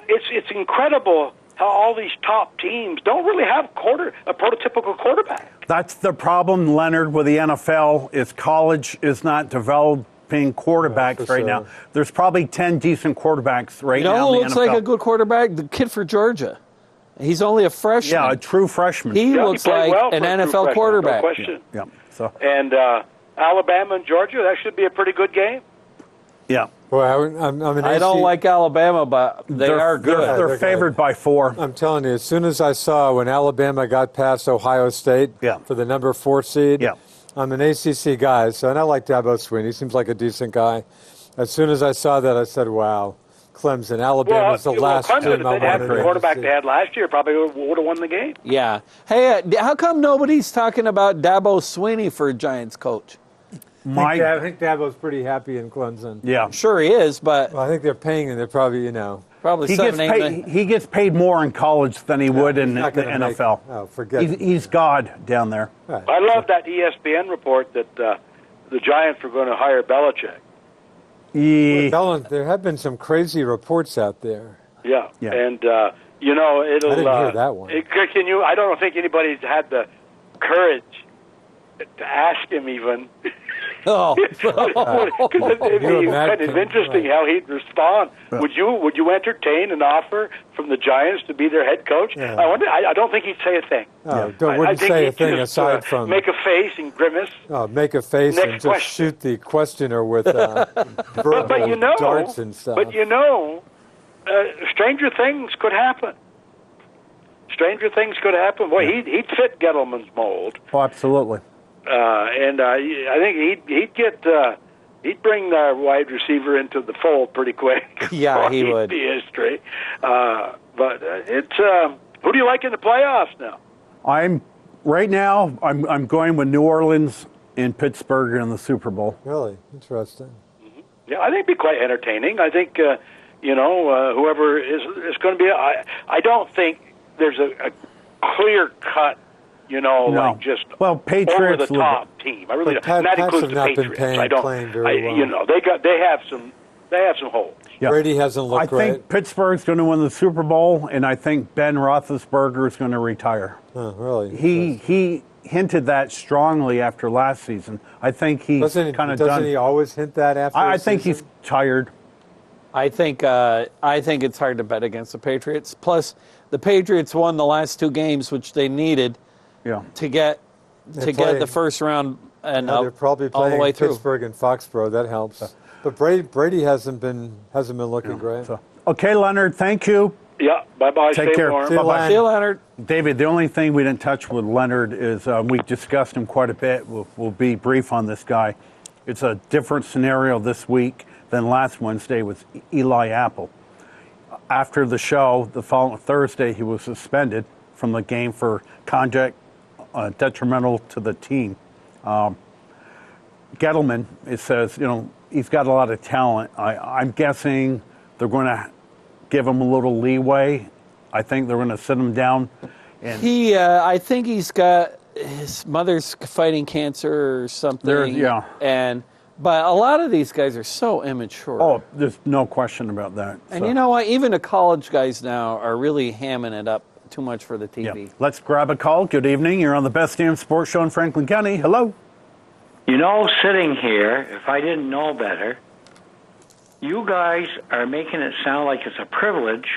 Speaker 5: It's incredible how all these top teams don't really have a prototypical quarterback.
Speaker 1: That's the problem, Leonard, with the NFL is college is not developing quarterbacks
Speaker 2: for
Speaker 1: right now.
Speaker 2: sure.
Speaker 1: There's probably 10 decent quarterbacks right
Speaker 3: You know
Speaker 1: now
Speaker 3: who
Speaker 1: in
Speaker 3: looks
Speaker 1: the NFL.
Speaker 3: like a good quarterback? The kid for Georgia. He's only a freshman.
Speaker 1: Yeah, a true freshman.
Speaker 3: He
Speaker 5: Yeah,
Speaker 3: looks
Speaker 5: played
Speaker 3: like
Speaker 5: well
Speaker 3: an
Speaker 5: for a true
Speaker 3: NFL
Speaker 5: freshman,
Speaker 3: quarterback.
Speaker 5: No question.
Speaker 1: Yeah. So,
Speaker 5: And Alabama and Georgia, that should be a pretty good game.
Speaker 1: yeah.
Speaker 2: Well, I'm an
Speaker 3: I don't like Alabama, but they are good.
Speaker 1: They're
Speaker 2: They're
Speaker 1: favored by 4.
Speaker 2: I'm telling you, as soon as I saw when Alabama got past Ohio State
Speaker 1: Yeah.
Speaker 2: for the number 4 seed,
Speaker 1: Yeah.
Speaker 2: I'm an ACC guy, and I like Dabo Swinney. He seems like a decent guy. As soon as I saw that, I said, wow, Clemson. Alabama's the last
Speaker 5: Clemson,
Speaker 2: team
Speaker 5: if
Speaker 2: I
Speaker 5: they'd had
Speaker 2: wanted
Speaker 5: the
Speaker 2: to
Speaker 5: quarterback
Speaker 2: see.
Speaker 5: they had last year, probably would have won the game.
Speaker 3: Yeah. Hey, how come nobody's talking about Dabo Swinney for Giants coach?
Speaker 2: I think Dabo's pretty happy in Clemson.
Speaker 1: Yeah.
Speaker 3: Sure he is, but
Speaker 2: Well, I think they're paying him. They're probably,
Speaker 3: probably
Speaker 1: He
Speaker 3: 7,
Speaker 1: gets
Speaker 3: 8
Speaker 1: paid.
Speaker 3: million.
Speaker 1: He gets paid more in college than he would in the
Speaker 2: not gonna make-
Speaker 1: NFL.
Speaker 2: oh, forget it.
Speaker 1: He's God down there.
Speaker 2: Right.
Speaker 5: I love that ESPN report that the Giants were going to hire Belichick.
Speaker 2: There have been some crazy reports out there.
Speaker 5: Yeah.
Speaker 1: Yeah.
Speaker 5: And it'll.
Speaker 2: I didn't hear that one.
Speaker 5: Can you? I don't think anybody's had the courage to ask him even.
Speaker 3: Oh.
Speaker 5: Because it'd
Speaker 2: You
Speaker 5: be
Speaker 2: imagine-
Speaker 5: kind of interesting
Speaker 2: right.
Speaker 5: how he'd respond.
Speaker 1: Yeah.
Speaker 5: Would you entertain an offer from the Giants to be their head coach?
Speaker 2: Yeah.
Speaker 5: I wonder. I don't think he'd say a thing.
Speaker 2: Oh,
Speaker 5: I
Speaker 2: wouldn't
Speaker 5: think
Speaker 2: say a
Speaker 5: he'd
Speaker 2: thing
Speaker 5: just,
Speaker 2: aside from
Speaker 5: make a face and grimace.
Speaker 2: make a face
Speaker 5: Next
Speaker 2: and just
Speaker 5: question.
Speaker 2: shoot the questioner with verbal
Speaker 5: But
Speaker 2: darts and stuff.
Speaker 5: Stranger things could happen. Stranger things could happen. Boy, he'd fit Gettleman's mold,
Speaker 1: Oh, absolutely.
Speaker 5: and I think he'd bring the wide receiver into the fold pretty quick.
Speaker 3: Yeah, he
Speaker 5: He'd
Speaker 3: would.
Speaker 5: be history. But it's who do you like in the playoffs now?
Speaker 1: I'm going with New Orleans and Pittsburgh in the Super Bowl.
Speaker 2: Really interesting.
Speaker 5: Yeah, I think it'd be quite entertaining. I think whoever is going to be. I don't think there's a clear cut.
Speaker 1: No.
Speaker 5: Like just
Speaker 1: Patriots
Speaker 5: over the
Speaker 1: would-
Speaker 5: top team. I really
Speaker 2: But
Speaker 5: don't. And that
Speaker 2: Pats
Speaker 5: includes
Speaker 2: have
Speaker 5: the
Speaker 2: not been
Speaker 5: Patriots.
Speaker 2: playing very well.
Speaker 5: They have some holes.
Speaker 1: Yeah.
Speaker 2: Brady hasn't looked
Speaker 1: I
Speaker 2: great.
Speaker 1: think Pittsburgh's going to win the Super Bowl, and I think Ben Roethlisberger is going to retire.
Speaker 2: Oh, really?
Speaker 1: He hinted that strongly after last season. I think he's
Speaker 2: Doesn't
Speaker 1: kind of done.
Speaker 2: he always hint that after?
Speaker 1: I
Speaker 2: a
Speaker 1: think
Speaker 2: season?
Speaker 1: he's tired.
Speaker 3: I think it's hard to bet against the Patriots. Plus, the Patriots won the last 2 games, which they needed
Speaker 1: Yeah.
Speaker 3: to get
Speaker 2: play-
Speaker 3: the first round and
Speaker 2: Yeah, they're probably
Speaker 3: all the
Speaker 2: playing
Speaker 3: way through.
Speaker 2: Pittsburgh and Foxborough. That helps. But Brady hasn't been looking great.
Speaker 1: So, okay, Leonard, thank you.
Speaker 5: Yeah. Bye-bye.
Speaker 1: Take
Speaker 5: Stay
Speaker 1: care.
Speaker 5: warm.
Speaker 2: See you,
Speaker 1: Bye-bye.
Speaker 2: Len.
Speaker 3: See you, Leonard.
Speaker 1: David, the only thing we didn't touch with Leonard is we discussed him quite a bit. We'll be brief on this guy. It's a different scenario this week than last Wednesday with Eli Apple. After the show, the following Thursday, he was suspended from the game for conduct detrimental to the team. Gettleman, it says, he's got a lot of talent. I'm guessing they're going to give him a little leeway. I think they're going to sit him down. And
Speaker 3: I think he's got his mother's fighting cancer or something.
Speaker 1: Yeah.
Speaker 3: And But a lot of these guys are so immature.
Speaker 1: Oh, there's no question about that.
Speaker 3: And you know what? Even the college guys now are really hamming it up too much for the TV.
Speaker 1: Yeah. Let's grab a call. Good evening. You're on the Best Damn Sports Show in Franklin County. Hello.
Speaker 6: You know, sitting here, if I didn't know better, you guys are making it sound like it's a privilege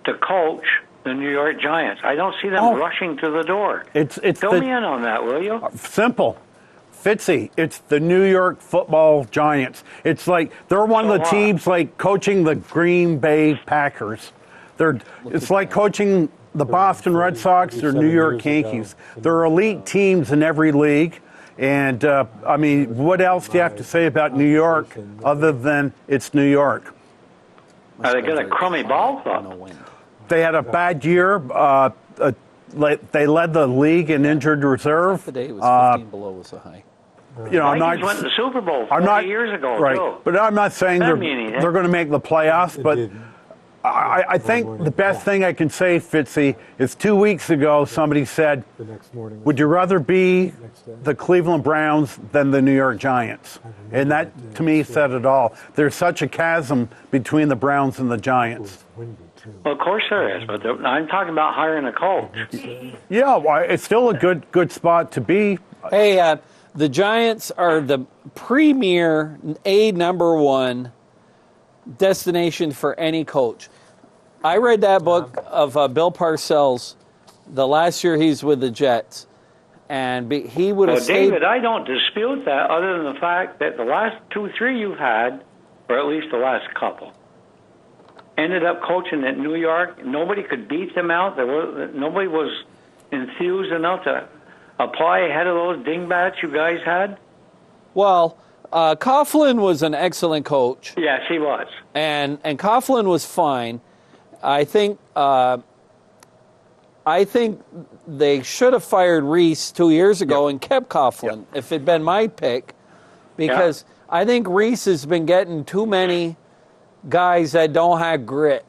Speaker 6: to coach the New York Giants. I don't see them rushing to the door.
Speaker 1: It's
Speaker 6: Fill me in on that, will you?
Speaker 1: Simple. Fitzy, it's the New York Football Giants. It's like they're one of the teams like coaching the Green Bay Packers. It's like coaching the Boston Red Sox or New York Yankees. They're elite teams in every league. And, I mean, what else do you have to say about New York other than it's New York?
Speaker 6: They got a crummy ball club.
Speaker 1: They had a bad year. They led the league in injured reserve.
Speaker 3: Today was 15 below was the high.
Speaker 1: You know,
Speaker 6: Vikings went to the Super Bowl 40 years ago,
Speaker 1: right,
Speaker 6: too.
Speaker 1: but I'm not saying they're going to make the playoffs, but I think the best thing I can say, Fitzy, is 2 weeks ago somebody said, would you rather be the Cleveland Browns than the New York Giants? And that, to me, said it all. There's such a chasm between the Browns and the Giants.
Speaker 6: Well, of course there is, but I'm talking about hiring a coach.
Speaker 1: Yeah, well, it's still a good spot to be.
Speaker 3: Hey, the Giants are the premier number one destination for any coach. I read that book of Bill Parcells the last year he's with the Jets, and he would have stayed.
Speaker 6: David, I don't dispute that, other than the fact that the last 2-3 you've had, or at least the last couple, ended up coaching at New York. Nobody could beat them out. Nobody was enthused enough to apply ahead of those dingbats you guys had.
Speaker 3: Well, Coughlin was an excellent coach.
Speaker 6: Yes, he was.
Speaker 3: And Coughlin was fine. I think they should have fired Reese 2 years ago and kept Coughlin if it'd been my pick, because I think Reese has been getting too many guys that don't have grit.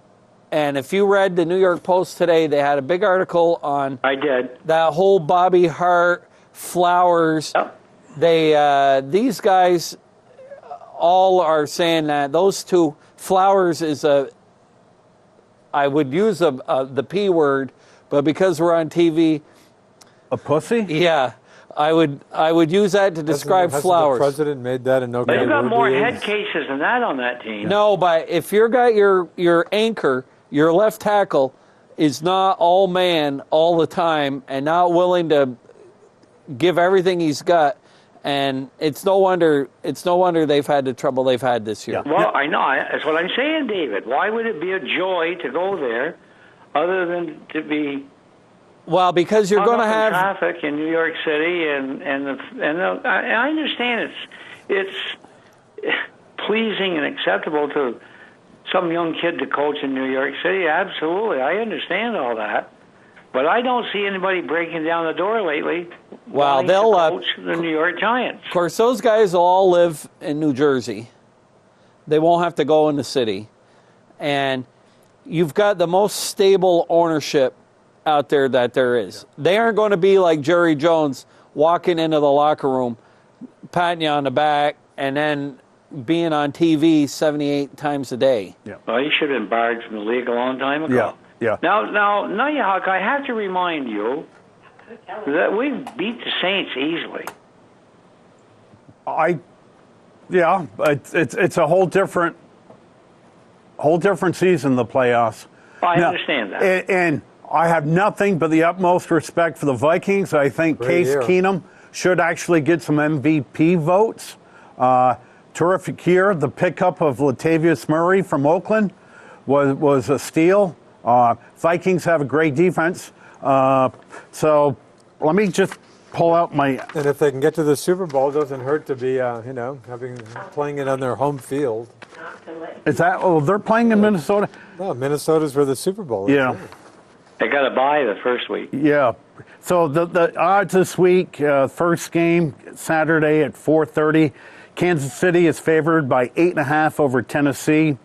Speaker 3: And if you read the New York Post today, they had a big article on that whole Bobby Hart, Flowers. Yep. These guys all are saying that those two, Flowers is I would use the P word, but because we're on TV,
Speaker 1: a pussy?
Speaker 3: Yeah, I would use that to describe Flowers.
Speaker 2: The president made that a no.
Speaker 6: But you've got more head cases than that on that team.
Speaker 3: No, but if you got your anchor, your left tackle is not all man all the time and not willing to give everything he's got, and it's no wonder they've had the trouble they've had this year.
Speaker 6: Yeah. Well, I know. That's what I'm saying, David. Why would it be a joy to go there other than to be...
Speaker 3: Well, because you're going to have
Speaker 6: traffic in New York City, and I understand it's pleasing and acceptable to some young kid to coach in New York City. Absolutely, I understand all that, but I don't see anybody breaking down the door lately.
Speaker 3: Well, they'll
Speaker 6: coach the New York Giants.
Speaker 3: Of course, those guys will all live in New Jersey. They won't have to go in the city, and you've got the most stable ownership out there that there is. They aren't going to be like Jerry Jones walking into the locker room, patting you on the back, and then being on TV 78 times a day.
Speaker 1: Yeah.
Speaker 6: Well, he should have been barred from the league a long time ago.
Speaker 1: Yeah.
Speaker 6: Now, Nighthawk, I have to remind you that we beat the Saints easily.
Speaker 1: It's a whole different season, the playoffs.
Speaker 6: I understand that.
Speaker 1: And I have nothing but the utmost respect for the Vikings. I think Case Keenum should actually get some MVP votes. Terrific year. The pickup of Latavius Murray from Oakland was a steal. Vikings have a great defense. So let me just pull out my...
Speaker 2: And if they can get to the Super Bowl, it doesn't hurt to be, playing it on their home field.
Speaker 1: Is that... Oh, they're playing in Minnesota?
Speaker 2: No, Minnesota's where the Super Bowl is.
Speaker 1: Yeah.
Speaker 6: They got to bye the first week.
Speaker 1: Yeah. So the odds this week, first game Saturday at 4:30. Kansas City is favored by 8.5 over Tennessee.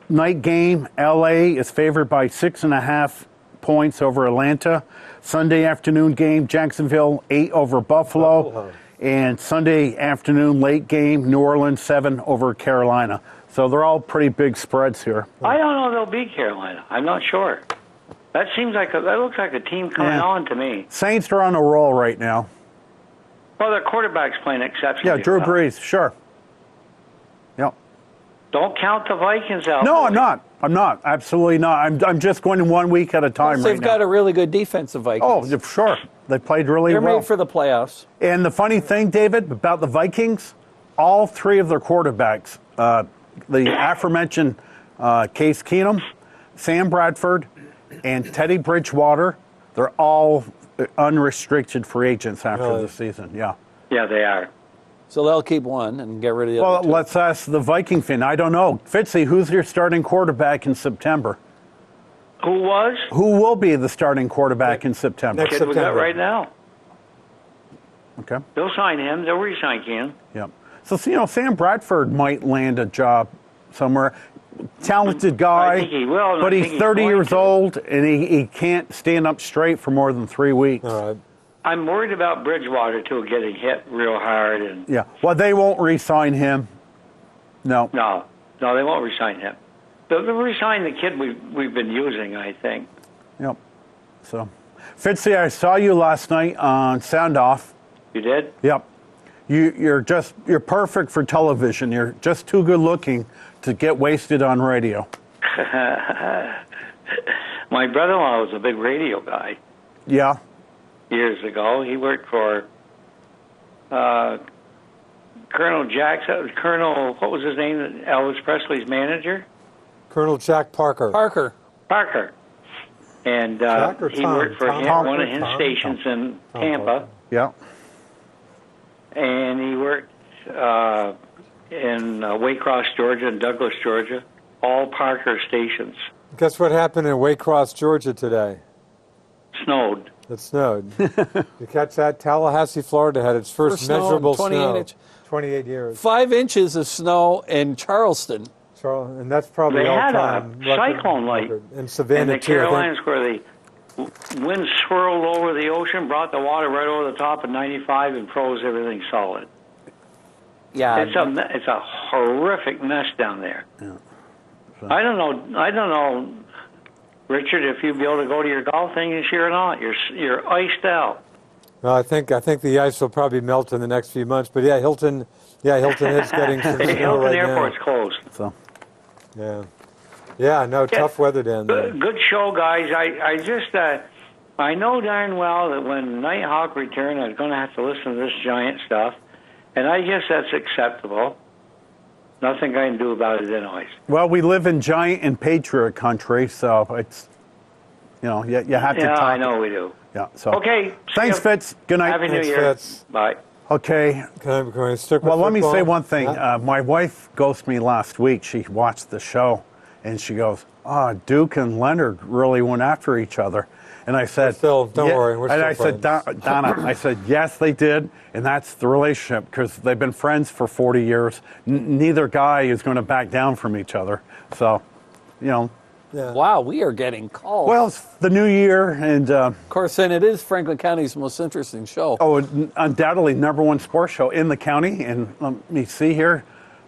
Speaker 1: Night game, LA is favored by 6.5 points over Atlanta. Sunday afternoon game, Jacksonville 8 over Buffalo. And Sunday afternoon late game, New Orleans 7 over Carolina. So they're all pretty big spreads here.
Speaker 6: I don't know if they'll beat Carolina. I'm not sure. That looks like a team coming on to me.
Speaker 1: Saints are on a roll right now.
Speaker 6: Well, their quarterback's playing exceptionally
Speaker 1: Yeah, Drew
Speaker 6: well.
Speaker 1: Brees, sure. Yep.
Speaker 6: Don't count the Vikings out.
Speaker 1: No, I'm not. I'm not. Absolutely not. I'm just going 1 week at a time
Speaker 3: Plus,
Speaker 1: right
Speaker 3: they've
Speaker 1: now.
Speaker 3: got a really good defensive Vikings.
Speaker 1: Oh, sure. They played really
Speaker 3: They're
Speaker 1: well.
Speaker 3: made for the playoffs.
Speaker 1: And the funny thing, David, about the Vikings, all three of their quarterbacks, the aforementioned Case Keenum, Sam Bradford, and Teddy Bridgewater, they're all unrestricted free agents after the season. Yeah.
Speaker 6: Yeah, they are.
Speaker 3: So they'll keep one and get rid of the
Speaker 1: Well,
Speaker 3: other two.
Speaker 1: let's ask the Viking fan. I don't know. Fitzy, who's your starting quarterback in September?
Speaker 6: Who was?
Speaker 1: Who will be the starting quarterback in September?
Speaker 2: Next
Speaker 6: Kid we got
Speaker 2: September.
Speaker 6: right now.
Speaker 1: Okay.
Speaker 6: They'll sign him. They'll re-sign Keenum.
Speaker 1: Yeah. So, Sam Bradford might land a job somewhere. Talented guy,
Speaker 6: I think he will, and I
Speaker 1: but
Speaker 6: think
Speaker 1: he's
Speaker 6: he's
Speaker 1: 30
Speaker 6: going
Speaker 1: years
Speaker 6: to.
Speaker 1: old, and he can't stand up straight for more than 3 weeks.
Speaker 2: All right.
Speaker 6: I'm worried about Bridgewater, too, getting hit real hard. And
Speaker 1: Yeah. Well, they won't re-sign him. No.
Speaker 6: No, they won't re-sign him. They'll re-sign the kid we've been using, I think.
Speaker 1: Yep. So, Fitzy, I saw you last night on Sound Off.
Speaker 6: You did?
Speaker 1: Yep. You're perfect for television. You're just too good looking to get wasted on radio.
Speaker 6: My brother-in-law was a big radio guy
Speaker 1: Yeah.
Speaker 6: years ago. He worked for Colonel Jackson. What was his name? Elvis Presley's manager?
Speaker 2: Colonel Jack Parker.
Speaker 6: Parker. And
Speaker 2: Jack or
Speaker 6: he
Speaker 2: Tom?
Speaker 6: worked for
Speaker 2: Tom
Speaker 6: one of
Speaker 2: Parker?
Speaker 6: his
Speaker 2: Tom?
Speaker 6: stations in
Speaker 2: Tom
Speaker 6: Tampa.
Speaker 2: Parker.
Speaker 1: Yeah.
Speaker 6: And he worked in Waycross, Georgia, and Douglas, Georgia, all Parker stations.
Speaker 2: Guess what happened in Waycross, Georgia today?
Speaker 6: Snowed.
Speaker 2: It snowed. You catch that? Tallahassee, Florida had its first
Speaker 3: snow in
Speaker 2: measurable
Speaker 3: 28
Speaker 2: snow.
Speaker 3: inch.
Speaker 2: 28 years.
Speaker 3: 5 inches of snow in Charleston.
Speaker 2: And that's probably
Speaker 6: They
Speaker 2: all
Speaker 6: had
Speaker 2: time.
Speaker 6: a cyclone like
Speaker 2: in Savannah
Speaker 6: in the
Speaker 2: too, I think.
Speaker 6: Carolinas where the wind swirled over the ocean, brought the water right over the top of 95 and froze everything solid.
Speaker 3: Yeah.
Speaker 6: It's a horrific mess down there.
Speaker 1: Yeah. So.
Speaker 6: I don't know, Richard, if you'd be able to go to your golf thing this year or not. You're iced out.
Speaker 2: Well, I think the ice will probably melt in the next few months. But Hilton is getting some
Speaker 6: The
Speaker 2: snow
Speaker 6: Hilton
Speaker 2: right
Speaker 6: Airport's
Speaker 2: now.
Speaker 6: closed.
Speaker 1: So.
Speaker 2: Yeah, tough weather down there.
Speaker 6: Good show, guys. I know darn well that when Nighthawk returned, I was going to have to listen to this giant stuff, and I guess that's acceptable. Nothing I can do about it anyways.
Speaker 1: Well, we live in giant and patriot country, so it's, you have to
Speaker 6: Yeah,
Speaker 1: talk.
Speaker 6: I know we do.
Speaker 1: Yeah. So.
Speaker 6: Okay.
Speaker 1: Thanks,
Speaker 6: see ya.
Speaker 1: Fitz. Good night.
Speaker 6: Happy New
Speaker 2: Thanks,
Speaker 6: Year.
Speaker 2: Fitz.
Speaker 6: Bye.
Speaker 1: Okay.
Speaker 2: Can I stick with
Speaker 1: Well, let me
Speaker 2: football?
Speaker 1: say one thing.
Speaker 2: Yeah.
Speaker 1: My wife ghosted me last week. She watched the show, and she goes, Duke and Leonard really went after each other. And I said,
Speaker 2: don't worry, we're
Speaker 1: and
Speaker 2: still
Speaker 1: I said, Donna, I said, yes, they did, and that's the relationship because they've been friends for 40 years. Neither guy is going to back down from each other. So,
Speaker 2: Yeah.
Speaker 3: Wow, we are getting calls.
Speaker 1: well, it's the new year, and
Speaker 3: of course, and it is Franklin County's most interesting show.
Speaker 1: undoubtedly #1 sports show in the county. And let me see here.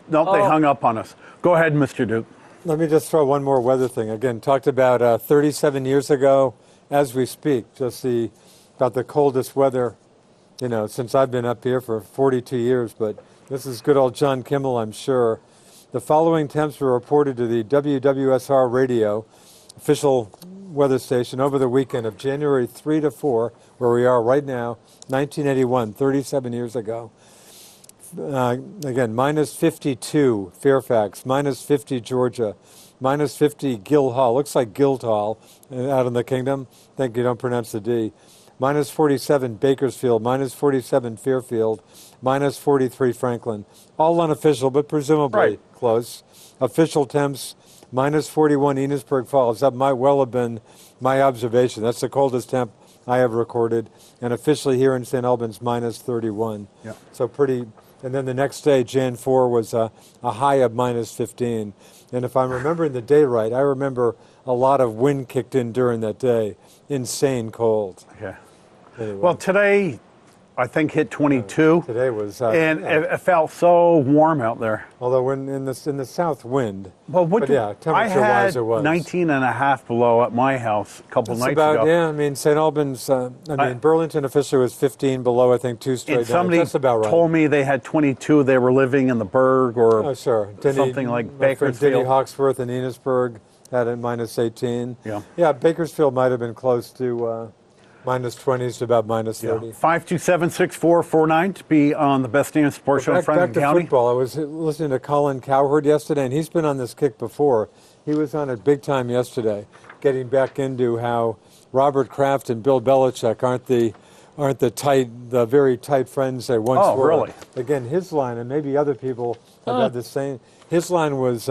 Speaker 1: Nope, they hung up on us. Go ahead, Mr. Duke.
Speaker 2: Let me just throw one more weather thing. Again, talked about 37 years ago, as we speak, about the coldest weather, since I've been up here for 42 years. But this is good old John Kimmel, I'm sure. The following temps were reported to the WWSR radio, official weather station, over the weekend of January 3 to 4, where we are right now, 1981, 37 years ago. Again, minus 52 Fairfax, minus 50 Georgia, minus 50 Guildhall. Looks like Guildhall out in the kingdom. Think you don't pronounce the D. Minus 47 Bakersfield, minus 47 Fairfield, minus 43 Franklin. All unofficial, but presumably close. Official temps, minus 41 Enosburg Falls. That might well have been my observation. That's the coldest temp I have recorded. And officially here in St. Albans, minus 31.
Speaker 1: Yep.
Speaker 2: So pretty. And then the next day, Jan 4, was a high of minus 15. And if I'm remembering the day right, I remember a lot of wind kicked in during that day. Insane cold.
Speaker 1: Okay.
Speaker 2: Anyway.
Speaker 1: Well, today, I think, hit 22.
Speaker 2: Today was,
Speaker 1: and
Speaker 2: yeah.
Speaker 1: it felt so warm out there.
Speaker 2: Although in the south wind.
Speaker 1: Well,
Speaker 2: but yeah,
Speaker 1: I
Speaker 2: temperature-wise
Speaker 1: had
Speaker 2: it was
Speaker 1: 19 and a half below at my house a couple
Speaker 2: That's
Speaker 1: nights
Speaker 2: about,
Speaker 1: ago.
Speaker 2: yeah, I mean, St. Albans, Burlington officially was 15 below, I think, 2 straight
Speaker 1: And
Speaker 2: nights.
Speaker 1: somebody
Speaker 2: That's about right.
Speaker 1: told me they had 22. They were living in the Berg or
Speaker 2: Oh, sure.
Speaker 1: something like
Speaker 2: my friend Denny
Speaker 1: Bakersfield.
Speaker 2: Hawksworth and Enosburg had it minus 18.
Speaker 1: Yeah.
Speaker 2: Yeah, Bakersfield might have been close to minus 20s to about minus 30.
Speaker 1: 527-6449 to be on the Best Damn Sports Show in
Speaker 2: Back
Speaker 1: Franklin
Speaker 2: to
Speaker 1: County.
Speaker 2: football. I was listening to Colin Cowherd yesterday, and he's been on this kick before. He was on it big time yesterday, getting back into how Robert Kraft and Bill Belichick aren't the very tight friends they once were.
Speaker 1: Oh, really?
Speaker 2: Again, his line, and maybe other people have had the same. His line was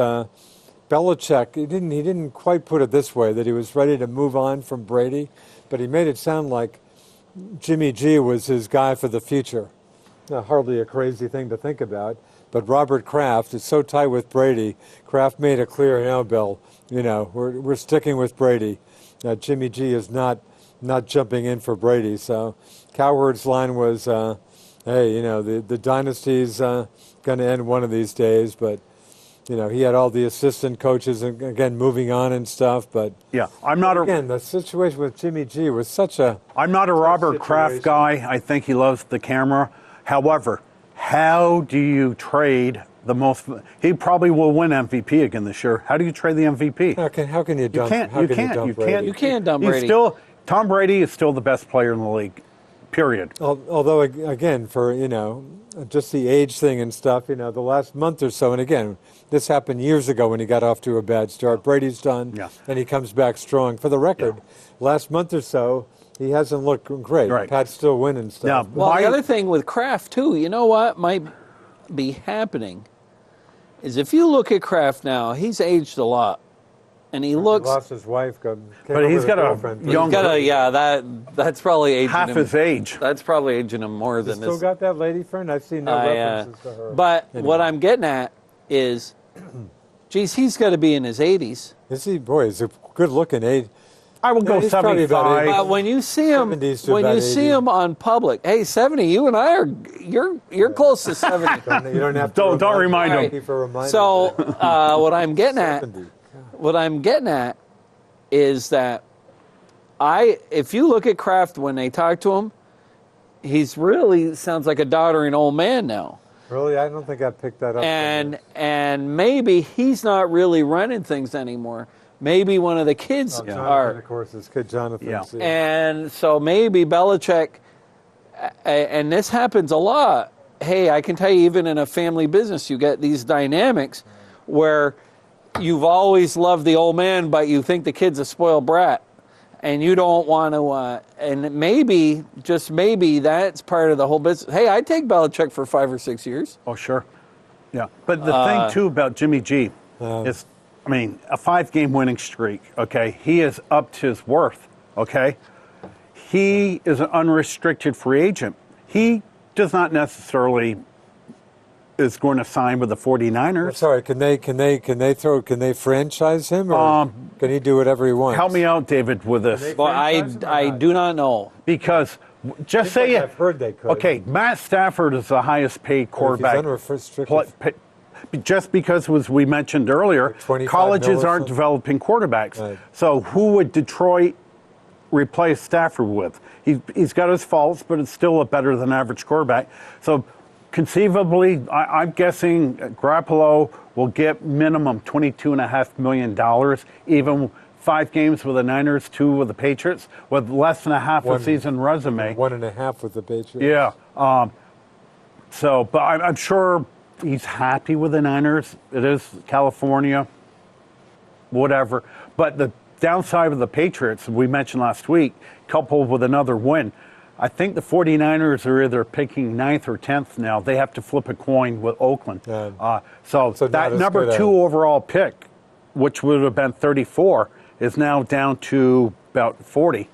Speaker 2: Belichick. He didn't quite put it this way, that he was ready to move on from Brady, but he made it sound like Jimmy G was his guy for the future. Hardly a crazy thing to think about, but Robert Kraft is so tight with Brady. Kraft made it clear, Bill, we're sticking with Brady. Jimmy G is not jumping in for Brady. So Cowherd's line was, hey, the dynasty's going to end one of these days, but he had all the assistant coaches and again moving on and stuff, but
Speaker 1: Yeah, I'm not
Speaker 2: again the situation with Jimmy G was such a.
Speaker 1: I'm not a Robert Kraft
Speaker 2: situation.
Speaker 1: guy. I think he loves the camera. However, how do you trade the most? He probably will win MVP again this year. How do you trade the MVP?
Speaker 2: How can you dump?
Speaker 1: You can't.
Speaker 3: You can't dump Brady.
Speaker 1: Tom Brady is still the best player in the league. Period.
Speaker 2: Although again, for just the age thing and stuff, the last month or so, and again, this happened years ago when he got off to a bad start. Brady's done, and he comes back strong. For the record, last month or so, he hasn't looked great.
Speaker 1: Right.
Speaker 2: Pat's still winning stuff.
Speaker 1: Yeah.
Speaker 3: Well, the other thing with Kraft, too, you know what might be happening is if you look at Kraft now, he's aged a lot. And he looks.
Speaker 2: He lost his wife,
Speaker 1: But he's got a young.
Speaker 3: That's probably aging
Speaker 1: half
Speaker 3: him.
Speaker 1: his age.
Speaker 3: That's probably aging him more
Speaker 2: You
Speaker 3: than
Speaker 2: still
Speaker 3: this.
Speaker 2: got that lady friend? I've seen no references to her.
Speaker 3: But
Speaker 2: Anyway.
Speaker 3: what I'm getting at is, geez, he's got to be in his 80s.
Speaker 2: Is he? Boy, he's a good-looking age.
Speaker 1: I will go
Speaker 2: he's probably about
Speaker 1: 75.
Speaker 2: 80.
Speaker 3: But when you see him,
Speaker 2: 70s to about 80.
Speaker 3: on public, hey, 70, you and I are, you're close to 70.
Speaker 2: You don't have to.
Speaker 1: Don't remind him.
Speaker 2: Keep a reminder.
Speaker 3: So what I'm getting at,
Speaker 2: 70.
Speaker 3: is that if you look at Kraft when they talk to him, he's really sounds like a doddering old man now.
Speaker 2: Really, I don't think I picked that up.
Speaker 3: And maybe he's not really running things anymore. Maybe one of the kids
Speaker 2: Jonathan,
Speaker 3: are.
Speaker 2: of course, his kid Jonathan.
Speaker 1: Yeah.
Speaker 3: And so maybe Belichick, and this happens a lot. Hey, I can tell you, even in a family business, you get these dynamics where you've always loved the old man, but you think the kid's a spoiled brat. And you don't want to, and maybe, just maybe, that's part of the whole business. Hey, I'd take Belichick for 5 or 6 years.
Speaker 1: Oh, sure. Yeah. But the thing, too, about Jimmy G is, a 5-game winning streak, okay? He has upped his worth, okay? He is an unrestricted free agent. He does not necessarily is going to sign with the 49ers.
Speaker 2: Sorry, can they franchise him, or can he do whatever he wants?
Speaker 1: Help me out, David, with this.
Speaker 3: Well, I do not know.
Speaker 1: Because just say it.
Speaker 2: I've heard they could.
Speaker 1: Okay, Matt Stafford is the highest paid quarterback.
Speaker 2: If he's unrestricted.
Speaker 1: Just because, as we mentioned earlier,
Speaker 2: $25
Speaker 1: colleges
Speaker 2: million or
Speaker 1: aren't
Speaker 2: something?
Speaker 1: developing quarterbacks.
Speaker 2: Right.
Speaker 1: So who would Detroit replace Stafford with? He's got his faults, but it's still a better than average quarterback. So conceivably, I'm guessing Garoppolo will get minimum $22.5 million, even 5 games with the Niners, 2 with the Patriots, with less than a half a season resume.
Speaker 2: 1.5 with the Patriots.
Speaker 1: Yeah. But I'm sure he's happy with the Niners. It is California, whatever. But the downside of the Patriots, we mentioned last week, coupled with another win, I think the 49ers are either picking 9th or 10th now. They have to flip a coin with Oakland. So that number 2 overall pick, which would have been 34, is now down to about 40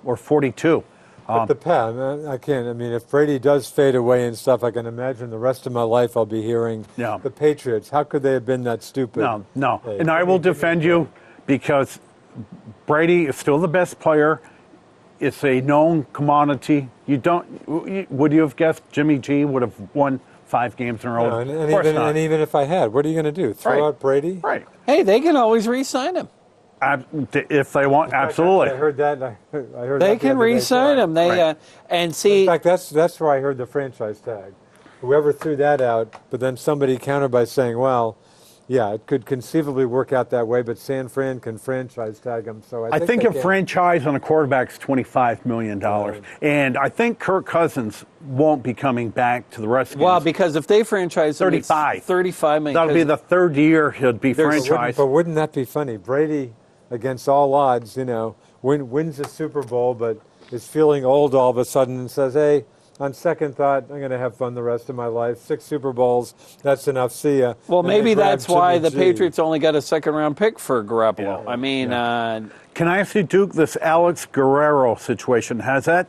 Speaker 1: or 42.
Speaker 2: But the Pat, I can't. If Brady does fade away and stuff, I can imagine the rest of my life I'll be hearing the Patriots. How could they have been that stupid?
Speaker 1: No.
Speaker 2: Hey,
Speaker 1: and I will defend you because Brady is still the best player. It's a known commodity. Would you have guessed Jimmy G would have won 5 games in a row?
Speaker 2: No,
Speaker 1: Of course not.
Speaker 2: and even if I had, what are you going to do? Throw
Speaker 1: Right.
Speaker 2: out Brady?
Speaker 1: Right.
Speaker 3: Hey, they can always re-sign him.
Speaker 1: If they want, absolutely.
Speaker 2: I heard that. I heard
Speaker 3: They
Speaker 2: that the
Speaker 3: can
Speaker 2: other day,
Speaker 3: re-sign
Speaker 2: too.
Speaker 3: him. They
Speaker 1: Right.
Speaker 3: and see.
Speaker 2: In fact, that's where I heard the franchise tag. Whoever threw that out, but then somebody countered by saying, well, yeah, it could conceivably work out that way, but San Fran can franchise tag him. So
Speaker 1: I think
Speaker 2: they
Speaker 1: a
Speaker 2: can.
Speaker 1: franchise on a quarterback is $25 million.
Speaker 2: Right.
Speaker 1: And I think Kirk Cousins won't be coming back to the Redskins.
Speaker 3: Well, because if they franchise him, it's
Speaker 1: 35.
Speaker 3: 35 million.
Speaker 1: That'll be the 3rd year he'll be franchised.
Speaker 2: But wouldn't that be funny? Brady, against all odds, wins the Super Bowl, but is feeling old all of a sudden and says, hey, on second thought, I'm going to have fun the rest of my life. 6 Super Bowls, that's enough. See ya.
Speaker 3: Well,
Speaker 2: And
Speaker 3: maybe
Speaker 2: they grab
Speaker 3: that's why
Speaker 2: Jimmy
Speaker 3: the
Speaker 2: G.
Speaker 3: Patriots only got a 2nd-round pick for Garoppolo.
Speaker 1: Yeah.
Speaker 3: I mean,
Speaker 1: Can I ask you, Duke, this Alex Guerrero situation, has that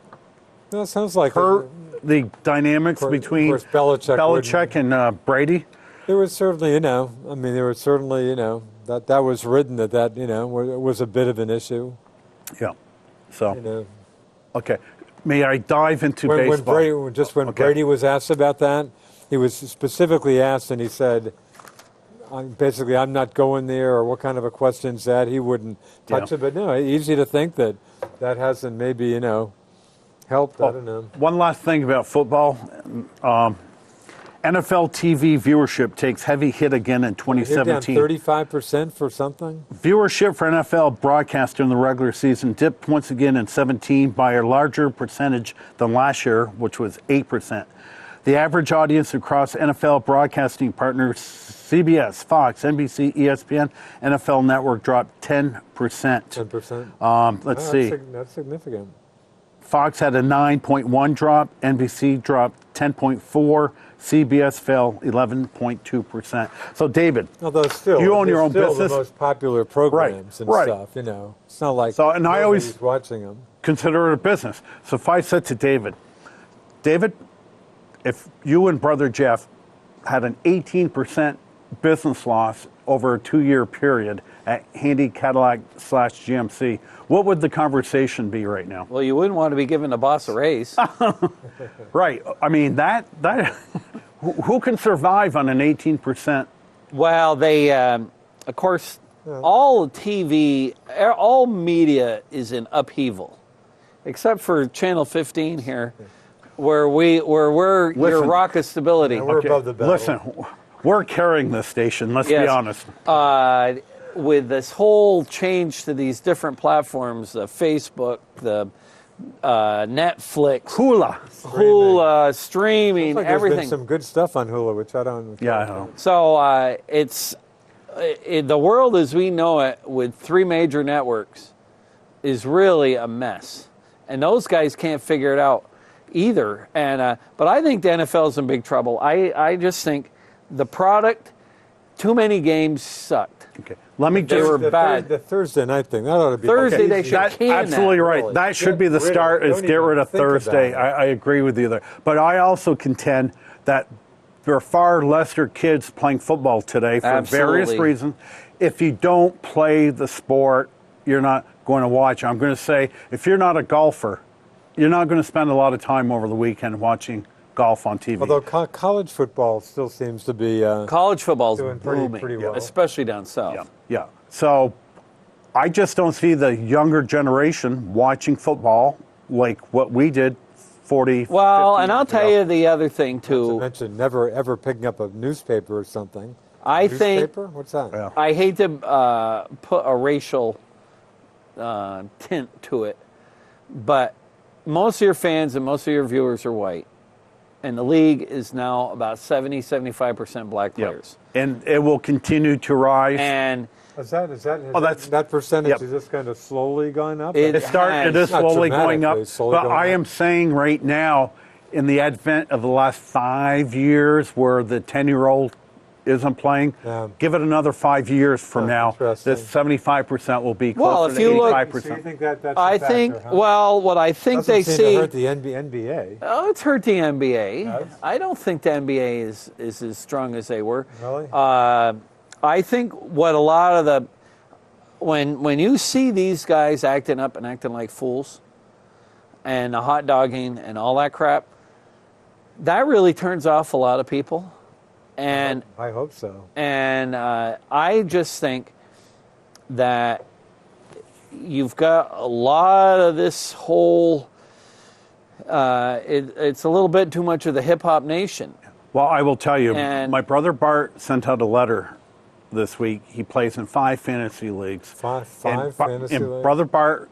Speaker 2: Well, it sounds like
Speaker 1: hurt the dynamics
Speaker 2: Of
Speaker 1: between
Speaker 2: course, Belichick
Speaker 1: and Brady?
Speaker 2: there was certainly, that was written that was a bit of an issue.
Speaker 1: Yeah. So,
Speaker 2: Uh,
Speaker 1: okay. May I dive into
Speaker 2: when
Speaker 1: baseball? Okay.
Speaker 2: Brady was asked about that, he was specifically asked, and he said, I'm not going there, or what kind of a question is that? He wouldn't touch
Speaker 1: Yeah.
Speaker 2: it. But no, easy to think that hasn't maybe, helped. I don't know.
Speaker 1: One last thing about football. NFL TV viewership takes heavy hit again in
Speaker 2: Hit down
Speaker 1: 2017.
Speaker 2: 35% for something?
Speaker 1: Viewership for NFL broadcast during the regular season dipped once again in 17 by a larger percentage than last year, which was 8%. The average audience across NFL broadcasting partners CBS, Fox, NBC, ESPN, NFL Network dropped 10%.
Speaker 2: 10%?
Speaker 1: Let's see.
Speaker 2: That's significant.
Speaker 1: Fox had a 9.1 drop, NBC dropped 10.4, CBS fell 11.2%. So, David,
Speaker 2: Although still,
Speaker 1: you own your
Speaker 2: they're
Speaker 1: own
Speaker 2: still
Speaker 1: business.
Speaker 2: the most popular programs and
Speaker 1: right.
Speaker 2: stuff. It's not like
Speaker 1: So, and I always-
Speaker 2: nobody's watching them.
Speaker 1: consider it a business. So if I said to David, if you and Brother Jeff had an 18% business loss over a 2-year period at Handy Cadillac / GMC, what would the conversation be right now?
Speaker 3: well, you wouldn't want to be giving the boss a raise.
Speaker 1: Right. I mean, that who can survive on an 18%?
Speaker 3: Well, they, of course, all TV, all media is in upheaval, except for Channel 15 here, where we're your
Speaker 1: Listen.
Speaker 3: rock of stability.
Speaker 2: We're above the battle.
Speaker 1: Listen, we're carrying this station, let's be
Speaker 3: Yes.
Speaker 1: honest.
Speaker 3: With this whole change to these different platforms, the Facebook, the Netflix, Hula, streaming,
Speaker 2: Looks like there's
Speaker 3: everything.
Speaker 2: been some good stuff on Hulu, which I don't.
Speaker 1: Yeah, I know.
Speaker 3: So the world as we know it, with 3 major networks, is really a mess, and those guys can't figure it out either. And but I think the NFL is in big trouble. I just think the product, too many games sucked.
Speaker 1: Okay. Let me
Speaker 3: They
Speaker 1: just
Speaker 3: were
Speaker 2: The
Speaker 3: bad.
Speaker 2: The Thursday night thing, that ought to be
Speaker 3: Thursday they
Speaker 2: easy.
Speaker 3: should
Speaker 1: That's
Speaker 3: can
Speaker 1: absolutely
Speaker 3: that,
Speaker 1: right.
Speaker 2: really.
Speaker 1: That should be the
Speaker 2: Get rid of
Speaker 1: start.
Speaker 2: it.
Speaker 1: Is
Speaker 2: Don't
Speaker 1: get
Speaker 2: even
Speaker 1: rid of
Speaker 2: think about
Speaker 1: Thursday.
Speaker 2: it.
Speaker 1: I agree with you there. But I also contend that there are far lesser kids playing football today for various
Speaker 3: Absolutely.
Speaker 1: reasons. If you don't play the sport, you're not going to watch. I'm going to say, if you're not a golfer, you're not going to spend a lot of time over the weekend watching golf on TV.
Speaker 2: Although college football still seems to be
Speaker 3: College football's
Speaker 2: doing
Speaker 3: booming,
Speaker 2: pretty well.
Speaker 3: especially down south.
Speaker 1: Yeah, yeah. So I just don't see the younger generation watching football like what we did 40,
Speaker 3: Well,
Speaker 1: 50
Speaker 3: and I'll
Speaker 1: years
Speaker 3: tell
Speaker 1: ago.
Speaker 3: you the other thing
Speaker 2: to
Speaker 3: too.
Speaker 2: mention never ever picking up a newspaper or something.
Speaker 3: I think
Speaker 2: Newspaper? What's that?
Speaker 1: Yeah.
Speaker 3: I hate to put a racial tint to it, but most of your fans and most of your viewers are white, and the league is now about 70-75% black
Speaker 1: Yeah.
Speaker 3: players.
Speaker 1: And it will continue to rise.
Speaker 3: And
Speaker 2: That percentage
Speaker 1: Yep.
Speaker 2: is just kind of slowly going up?
Speaker 3: It-
Speaker 1: It is
Speaker 2: Not
Speaker 1: slowly going up,
Speaker 2: dramatically, slowly
Speaker 1: but
Speaker 2: going
Speaker 1: I
Speaker 2: up.
Speaker 1: am saying right now, in the advent of the last 5 years where the 10-year-old isn't playing,
Speaker 2: Yeah.
Speaker 1: give it another 5 years from now,
Speaker 2: interesting.
Speaker 1: this 75% will be
Speaker 3: Well,
Speaker 1: closer
Speaker 3: if
Speaker 1: to
Speaker 3: you look-
Speaker 1: 85%.
Speaker 2: So you think that's a
Speaker 3: I
Speaker 2: factor,
Speaker 3: think,
Speaker 2: huh?
Speaker 3: well, what I think
Speaker 2: Doesn't
Speaker 3: they
Speaker 2: seem
Speaker 3: see.
Speaker 2: to hurt the NBA.
Speaker 3: Oh, it's hurt the NBA.
Speaker 2: Does?
Speaker 3: I don't think the NBA is as strong as they were.
Speaker 2: Really?
Speaker 3: I think what a lot of when you see these guys acting up and acting like fools, and the hot dogging and all that crap, that really turns off a lot of people. And
Speaker 2: I hope so.
Speaker 3: And I just think that you've got a lot of this whole, it's a little bit too much of the hip-hop nation.
Speaker 1: Well, I will tell you,
Speaker 3: And-
Speaker 1: my brother Bart sent out a letter this week. He plays in 5 fantasy leagues.
Speaker 2: Five
Speaker 1: and,
Speaker 2: fantasy
Speaker 1: and
Speaker 2: leagues?
Speaker 1: Brother Bart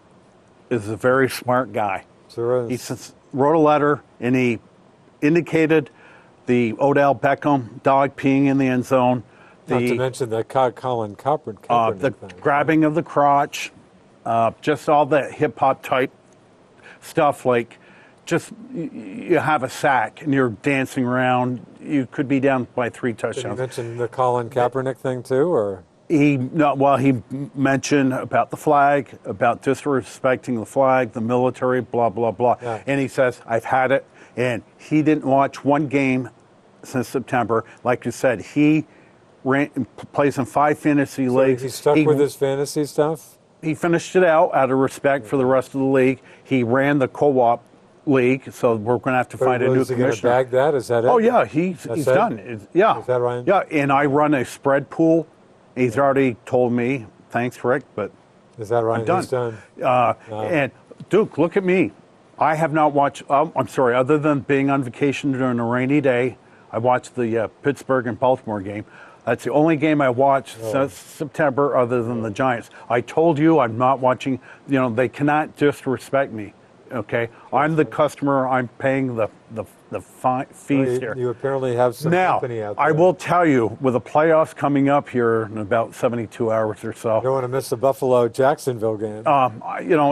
Speaker 1: is a very smart guy.
Speaker 2: Sure
Speaker 1: He
Speaker 2: is.
Speaker 1: wrote a letter, and he indicated the Odell Beckham dog peeing in the end zone,
Speaker 2: Not to
Speaker 1: the
Speaker 2: mention the Colin Kaepernick
Speaker 1: the
Speaker 2: thing.
Speaker 1: grabbing of the crotch, just all the hip hop type stuff. Like, just you have a sack and you're dancing around. You could be down by 3
Speaker 2: Did you
Speaker 1: touchdowns.
Speaker 2: mention the Colin Kaepernick thing too, or?
Speaker 1: He mentioned about the flag, about disrespecting the flag, the military, blah blah blah.
Speaker 2: Yeah.
Speaker 1: And he says, "I've had it." And he didn't watch one game since September. Like you said, he plays in 5 fantasy leagues.
Speaker 2: He's stuck with his fantasy stuff?
Speaker 1: He finished it out out of respect for the rest of the league. He ran the co-op league, so we're going to have to find a new
Speaker 2: Is he going to
Speaker 1: commissioner.
Speaker 2: bag that? Is that it?
Speaker 1: Oh yeah, he's
Speaker 2: That's it?
Speaker 1: done. Yeah.
Speaker 2: Is that right?
Speaker 1: Yeah, and I run a spread pool. He's already told me, thanks, Rick, but
Speaker 2: Is that right?
Speaker 1: I'm done.
Speaker 2: He's done.
Speaker 1: And Duke, look at me. I have not watched. I'm sorry. Other than being on vacation during a rainy day, I watched the Pittsburgh and Baltimore game. That's the only game I watched since September, other than the Giants. I told you I'm not watching. They cannot disrespect me. Okay, I'm the customer. I'm paying the fees here.
Speaker 2: You apparently have some
Speaker 1: Now,
Speaker 2: company out there.
Speaker 1: I will tell you, with the playoffs coming up here in about 72 hours or so,
Speaker 2: You don't want to miss the Buffalo-Jacksonville game.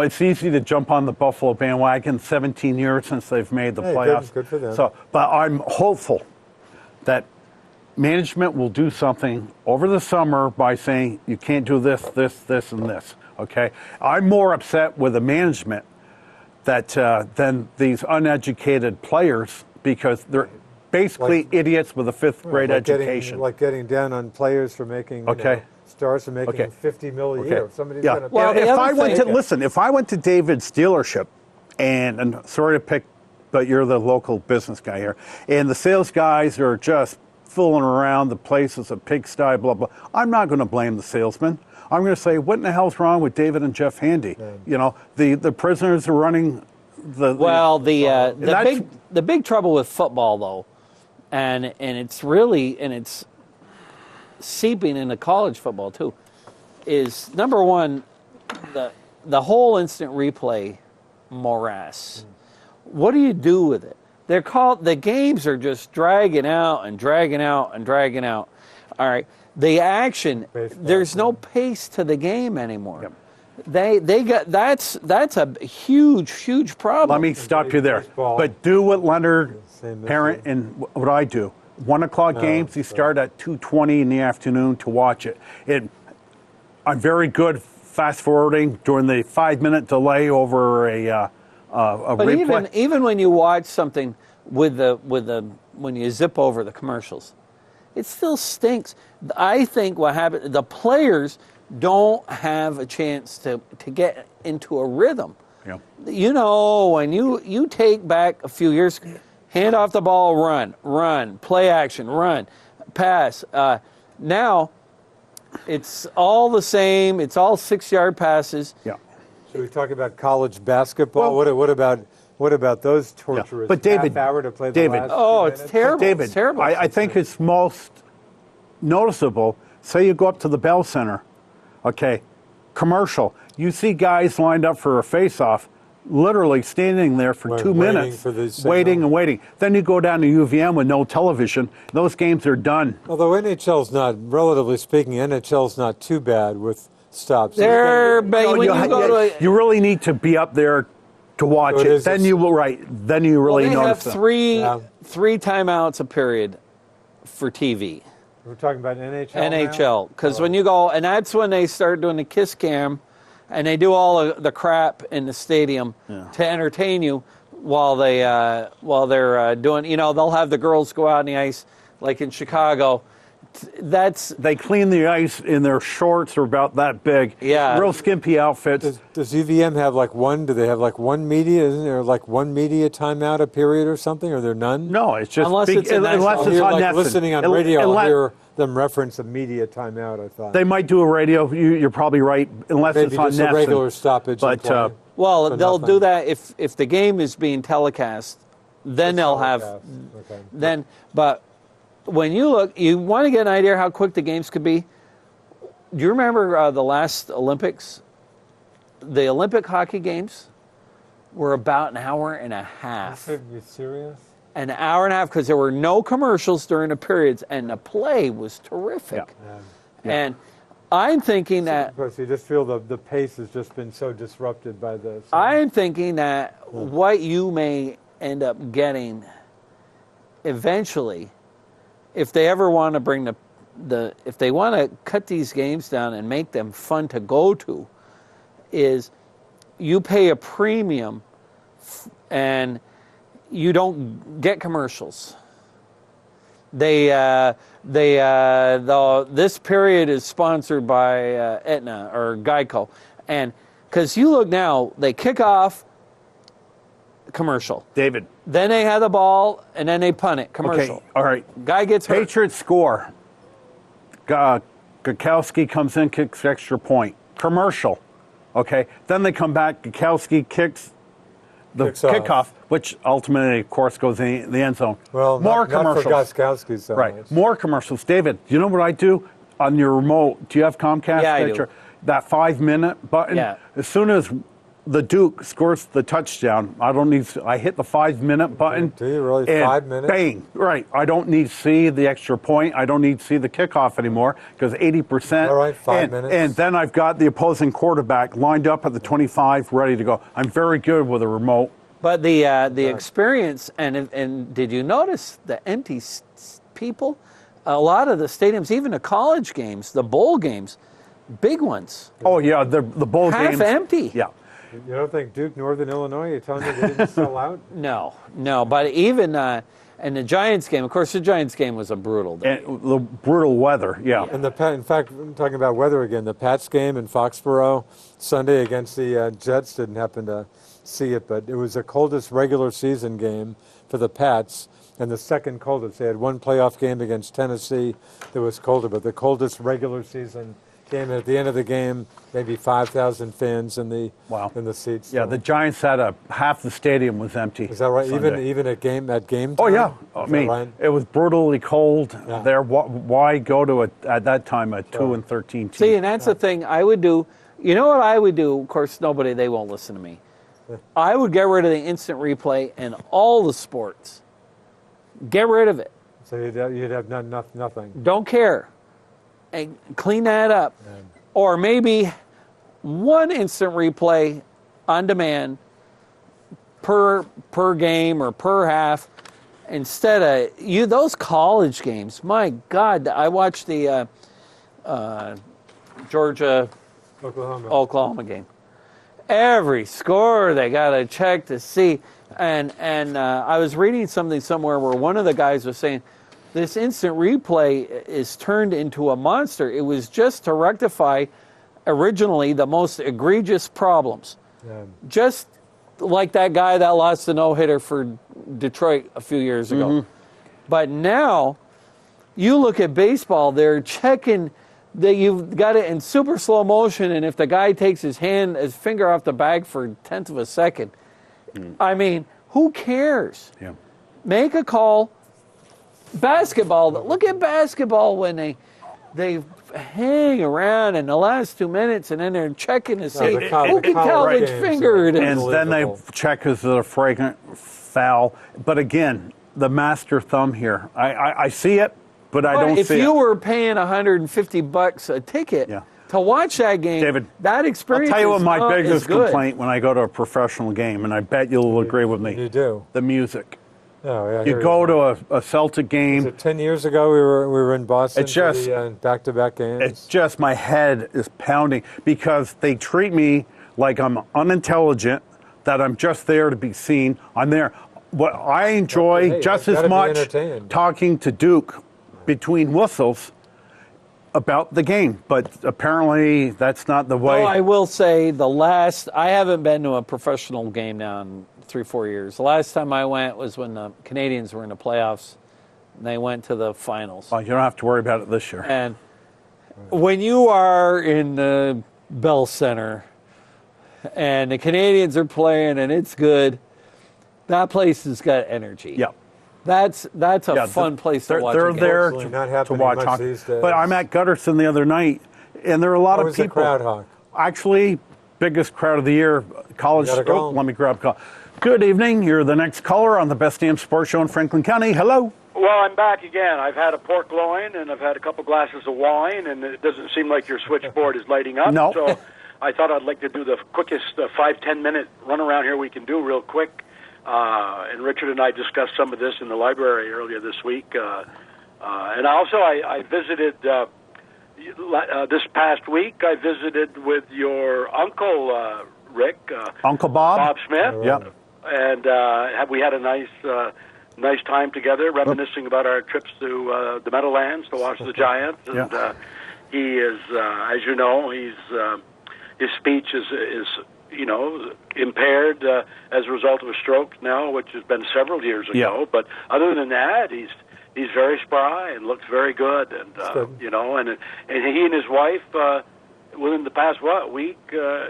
Speaker 1: it's easy to jump on the Buffalo bandwagon. 17 years since they've made the
Speaker 2: Hey,
Speaker 1: playoffs.
Speaker 2: good for them.
Speaker 1: So, but I'm hopeful that management will do something over the summer by saying you can't do this, this, and this. Okay, I'm more upset with the management than these uneducated players, because they're basically idiots with a 5th grade education.
Speaker 2: Getting down on players for making stars for making $50 million a year. If somebody's
Speaker 1: Yeah.
Speaker 2: going to
Speaker 3: Well, the
Speaker 1: if
Speaker 3: other
Speaker 1: I went
Speaker 3: thing-
Speaker 1: to listen, if I went to David's dealership, and sorry to pick, but you're the local business guy here, and the sales guys are just fooling around, the place is a pigsty, blah blah. I'm not going to blame the salesman. I'm going to say, what in the hell's wrong with David and Jeff Handy? The prisoners are running the.
Speaker 3: Well,
Speaker 1: that's-
Speaker 3: the big trouble with football, though, and it's really, and it's seeping into college football too, is number one, the whole instant replay morass. What do you do with it? The games are just dragging out and dragging out and dragging out. All right, the action, there's no pace to the game anymore.
Speaker 1: Yep.
Speaker 3: They got that's a huge problem.
Speaker 1: Let me stop you there.
Speaker 2: Baseball.
Speaker 1: But do what Leonard
Speaker 2: Same
Speaker 1: Parent and what I do. 1 o'clock games, you start at 2:20 in the afternoon to watch it. I'm very good fast forwarding during the 5-minute delay over a
Speaker 3: But
Speaker 1: replay.
Speaker 3: even when you watch something when you zip over the commercials, it still stinks. I think what happened, the players don't have a chance to get into a rhythm.
Speaker 1: Yeah.
Speaker 3: When you take back a few years, hand off the ball, run, play action, run, pass. Now it's all the same. It's all 6-yard passes.
Speaker 1: Yeah.
Speaker 2: Should we talk about college basketball? What about those torturous
Speaker 1: But David-
Speaker 2: half hour to play the
Speaker 1: David-
Speaker 2: last
Speaker 3: Oh,
Speaker 2: 2
Speaker 3: it's
Speaker 2: minutes?
Speaker 3: terrible.
Speaker 1: David,
Speaker 3: It's terrible.
Speaker 1: I think it's most noticeable. Say you go up to the Bell Center, okay, commercial. You see guys lined up for a face-off, literally standing there for
Speaker 2: Wait,
Speaker 1: 2
Speaker 2: waiting
Speaker 1: minutes,
Speaker 2: for the signal.
Speaker 1: waiting and waiting. Then you go down to UVM with no television. Those games are done.
Speaker 2: Although NHL's not, relatively speaking, NHL's not too bad with stops.
Speaker 3: There, but
Speaker 1: No,
Speaker 3: when you go to a,
Speaker 1: you really need to be up there to watch
Speaker 2: So it
Speaker 1: it.
Speaker 2: is
Speaker 1: Then
Speaker 2: a-
Speaker 1: you will Then you really
Speaker 3: they have
Speaker 1: notice them.
Speaker 3: three timeouts a period for TV.
Speaker 2: We're talking about NHL now?
Speaker 3: NHL, because when you go, and that's when they start doing the kiss cam, and they do all of the crap in the stadium to entertain you while they're doing. They'll have the girls go out on the ice, like in Chicago,
Speaker 1: They clean the ice in their shorts are about that big.
Speaker 3: Yeah.
Speaker 1: Real skimpy outfits.
Speaker 2: Does UVM have like one? Do they have like one media? Isn't there like one media timeout a period or something? Are there none?
Speaker 1: No, it's just
Speaker 3: Unless it's a
Speaker 1: unless
Speaker 3: national-
Speaker 1: it's
Speaker 2: You're
Speaker 1: on
Speaker 2: like
Speaker 1: NESN.
Speaker 2: listening on radio. I'll hear them reference a media timeout. I thought
Speaker 1: They might do a radio. You're probably right, unless
Speaker 2: maybe
Speaker 1: it's on
Speaker 2: just a
Speaker 1: NESN.
Speaker 2: regular stoppage.
Speaker 1: But,
Speaker 2: and play.
Speaker 3: Well,
Speaker 2: For
Speaker 3: they'll
Speaker 2: nothing.
Speaker 3: do that if the game is being telecast. Then they'll have.
Speaker 2: Okay.
Speaker 3: Then, but when you look, you want to get an idea how quick the games could be. Do you remember the last Olympics? The Olympic hockey games were about an hour and a half.
Speaker 2: Are you serious?
Speaker 3: An hour and a half because there were no commercials during the periods, and the play was terrific.
Speaker 2: Yeah.
Speaker 3: And I'm thinking that
Speaker 2: Of course, you just feel the pace has just been so disrupted by this.
Speaker 3: I'm thinking that what you may end up getting eventually, if they ever want to bring if they want to cut these games down and make them fun to go to, is you pay a premium and you don't get commercials. This period is sponsored by Aetna or Geico, and because you look now, they kick off commercial.
Speaker 1: David.
Speaker 3: Then they have the ball, and then they punt it. Commercial.
Speaker 1: Okay, all right.
Speaker 3: Guy gets hurt.
Speaker 1: Patriots score. Gakowski comes in, kicks extra point. Commercial. Okay. Then they come back. Gakowski kicks the
Speaker 2: Kicks off.
Speaker 1: kickoff, which ultimately, of course, goes in the end zone.
Speaker 2: Well,
Speaker 1: more
Speaker 2: not for
Speaker 1: commercials.
Speaker 2: Gostkowski so
Speaker 1: Right.
Speaker 2: much.
Speaker 1: More commercials. David, do you know what I do on your remote? Do you have Comcast?
Speaker 3: Yeah, I do.
Speaker 1: That 5-minute button.
Speaker 3: Yeah.
Speaker 1: As soon as the Duke scores the touchdown, I hit the 5-minute button.
Speaker 2: Do you really?
Speaker 1: and
Speaker 2: 5 minutes?
Speaker 1: Bang. Right. I don't need to see the extra point. I don't need to see the kickoff anymore because 80%.
Speaker 2: All right, 5 minutes.
Speaker 1: And then I've got the opposing quarterback lined up at the 25, ready to go. I'm very good with a remote.
Speaker 3: But the experience, and did you notice the empty people? A lot of the stadiums, even the college games, the bowl games, big ones,
Speaker 1: Oh, yeah, the bowl
Speaker 3: half
Speaker 1: games.
Speaker 3: empty.
Speaker 1: Yeah.
Speaker 2: You don't think Duke, Northern Illinois, you're telling me they didn't sell out?
Speaker 3: No. But even in the Giants game, of course, the Giants game was a brutal day.
Speaker 1: And the brutal weather, yeah.
Speaker 2: And in fact, I'm talking about weather again. The Pats game in Foxborough Sunday against the Jets, didn't happen to see it, but it was the coldest regular season game for the Pats and the second coldest. They had one playoff game against Tennessee that was colder, but the coldest regular season game. And at the end of the game, maybe 5,000 fans in the seats.
Speaker 1: Yeah,
Speaker 2: So-
Speaker 1: the Giants had half the stadium was empty.
Speaker 2: Is that right?
Speaker 1: Sunday.
Speaker 2: Even at game time?
Speaker 1: Oh yeah, I
Speaker 2: Is that
Speaker 1: mean
Speaker 2: right?
Speaker 1: it was brutally cold
Speaker 2: Yeah.
Speaker 1: there. Why go to at that time a 2-13 team?
Speaker 3: See, and that's the thing I would do. You know what I would do? Of course, they won't listen to me. I would get rid of the instant replay in all the sports. Get rid of it.
Speaker 2: So you'd have nothing.
Speaker 3: Don't care. And clean that up. Or maybe one instant replay on demand per game or per half instead of those college games. My God, I watched the Georgia Oklahoma game. Every score they got to check to see. And I was reading something somewhere where one of the guys was saying, this instant replay is turned into a monster. It was just to rectify originally the most egregious problems.
Speaker 2: Yeah.
Speaker 3: Just like that guy that lost the no-hitter for Detroit a few years ago.
Speaker 1: Mm-hmm.
Speaker 3: But now, you look at baseball, they're checking that you've got it in super slow motion, and if the guy takes his finger off the bag for a tenth of a second, I mean, who cares?
Speaker 1: Yeah.
Speaker 3: Make a call. Basketball, look at basketball when they hang around in the last 2 minutes and then they're checking to see
Speaker 2: the
Speaker 3: who can tell
Speaker 2: college
Speaker 3: which
Speaker 2: games
Speaker 3: finger it
Speaker 2: are
Speaker 3: is.
Speaker 1: And then they check is it a fragrant foul. But again, the master thumb here. I see it, but I don't
Speaker 3: If
Speaker 1: see
Speaker 3: you
Speaker 1: it.
Speaker 3: were paying $150 a ticket
Speaker 1: Yeah.
Speaker 3: to watch that game,
Speaker 1: David,
Speaker 3: that
Speaker 1: I'll
Speaker 3: experience
Speaker 1: tell you what
Speaker 3: is
Speaker 1: my
Speaker 3: not
Speaker 1: biggest
Speaker 3: as good.
Speaker 1: complaint when I go to a professional game, and I bet you'll agree with me.
Speaker 2: You do.
Speaker 1: The music.
Speaker 2: Oh, yeah,
Speaker 1: You go to a Celtic game.
Speaker 2: Was it 10 years ago we were in Boston
Speaker 1: It's just-
Speaker 2: for the back-to-back games?
Speaker 1: It's just my head is pounding because they treat me like I'm unintelligent, that I'm just there to be seen. I'm there. What I enjoy
Speaker 2: Hey,
Speaker 1: just
Speaker 2: gotta
Speaker 1: as
Speaker 2: be
Speaker 1: much
Speaker 2: entertained.
Speaker 1: talking to Duke between whistles about the game, but apparently that's not the way.
Speaker 3: Oh, I will say I haven't been to a professional game now in 3-4 years. The last time I went was when the Canadians were in the playoffs, and they went to the finals.
Speaker 1: Well, you don't have to worry about it this year.
Speaker 3: And when you are in the Bell Center and the Canadians are playing and it's good, that place has got energy.
Speaker 1: Yeah.
Speaker 3: That's a fun place to watch.
Speaker 1: They're
Speaker 3: a game.
Speaker 1: there
Speaker 2: Unfortunately, not
Speaker 1: to
Speaker 2: happening
Speaker 1: watch
Speaker 2: much
Speaker 1: hockey.
Speaker 2: these days.
Speaker 1: But I'm at Gutterson the other night, and there are a lot
Speaker 2: How
Speaker 1: of
Speaker 2: was the
Speaker 1: people.
Speaker 2: crowd, Hawk?
Speaker 1: Actually, biggest crowd of the year. College.
Speaker 2: You gotta go.
Speaker 1: Let me grab a call. Good evening. You're the next caller on the Best Damn Sports Show in Franklin County. Hello.
Speaker 5: Well, I'm back again. I've had a pork loin, and I've had a couple glasses of wine, and it doesn't seem like your switchboard is lighting up.
Speaker 1: No.
Speaker 5: So I thought I'd like to do the quickest 5-10 minute run around here we can do real quick. And Richard and I discussed some of this in the library earlier this week. And also, I visited this past week. I visited with your uncle, Rick.
Speaker 1: Uncle Bob.
Speaker 5: Bob Smith.
Speaker 1: Yep.
Speaker 5: And we had a nice time together, reminiscing about our trips to the Meadowlands to watch the Giants. And he is, as you know, his speech is impaired as a result of a stroke now, which has been several years ago.
Speaker 1: Yeah.
Speaker 5: But other than that, he's very spry and looks very good. And and he and his wife, within the past week,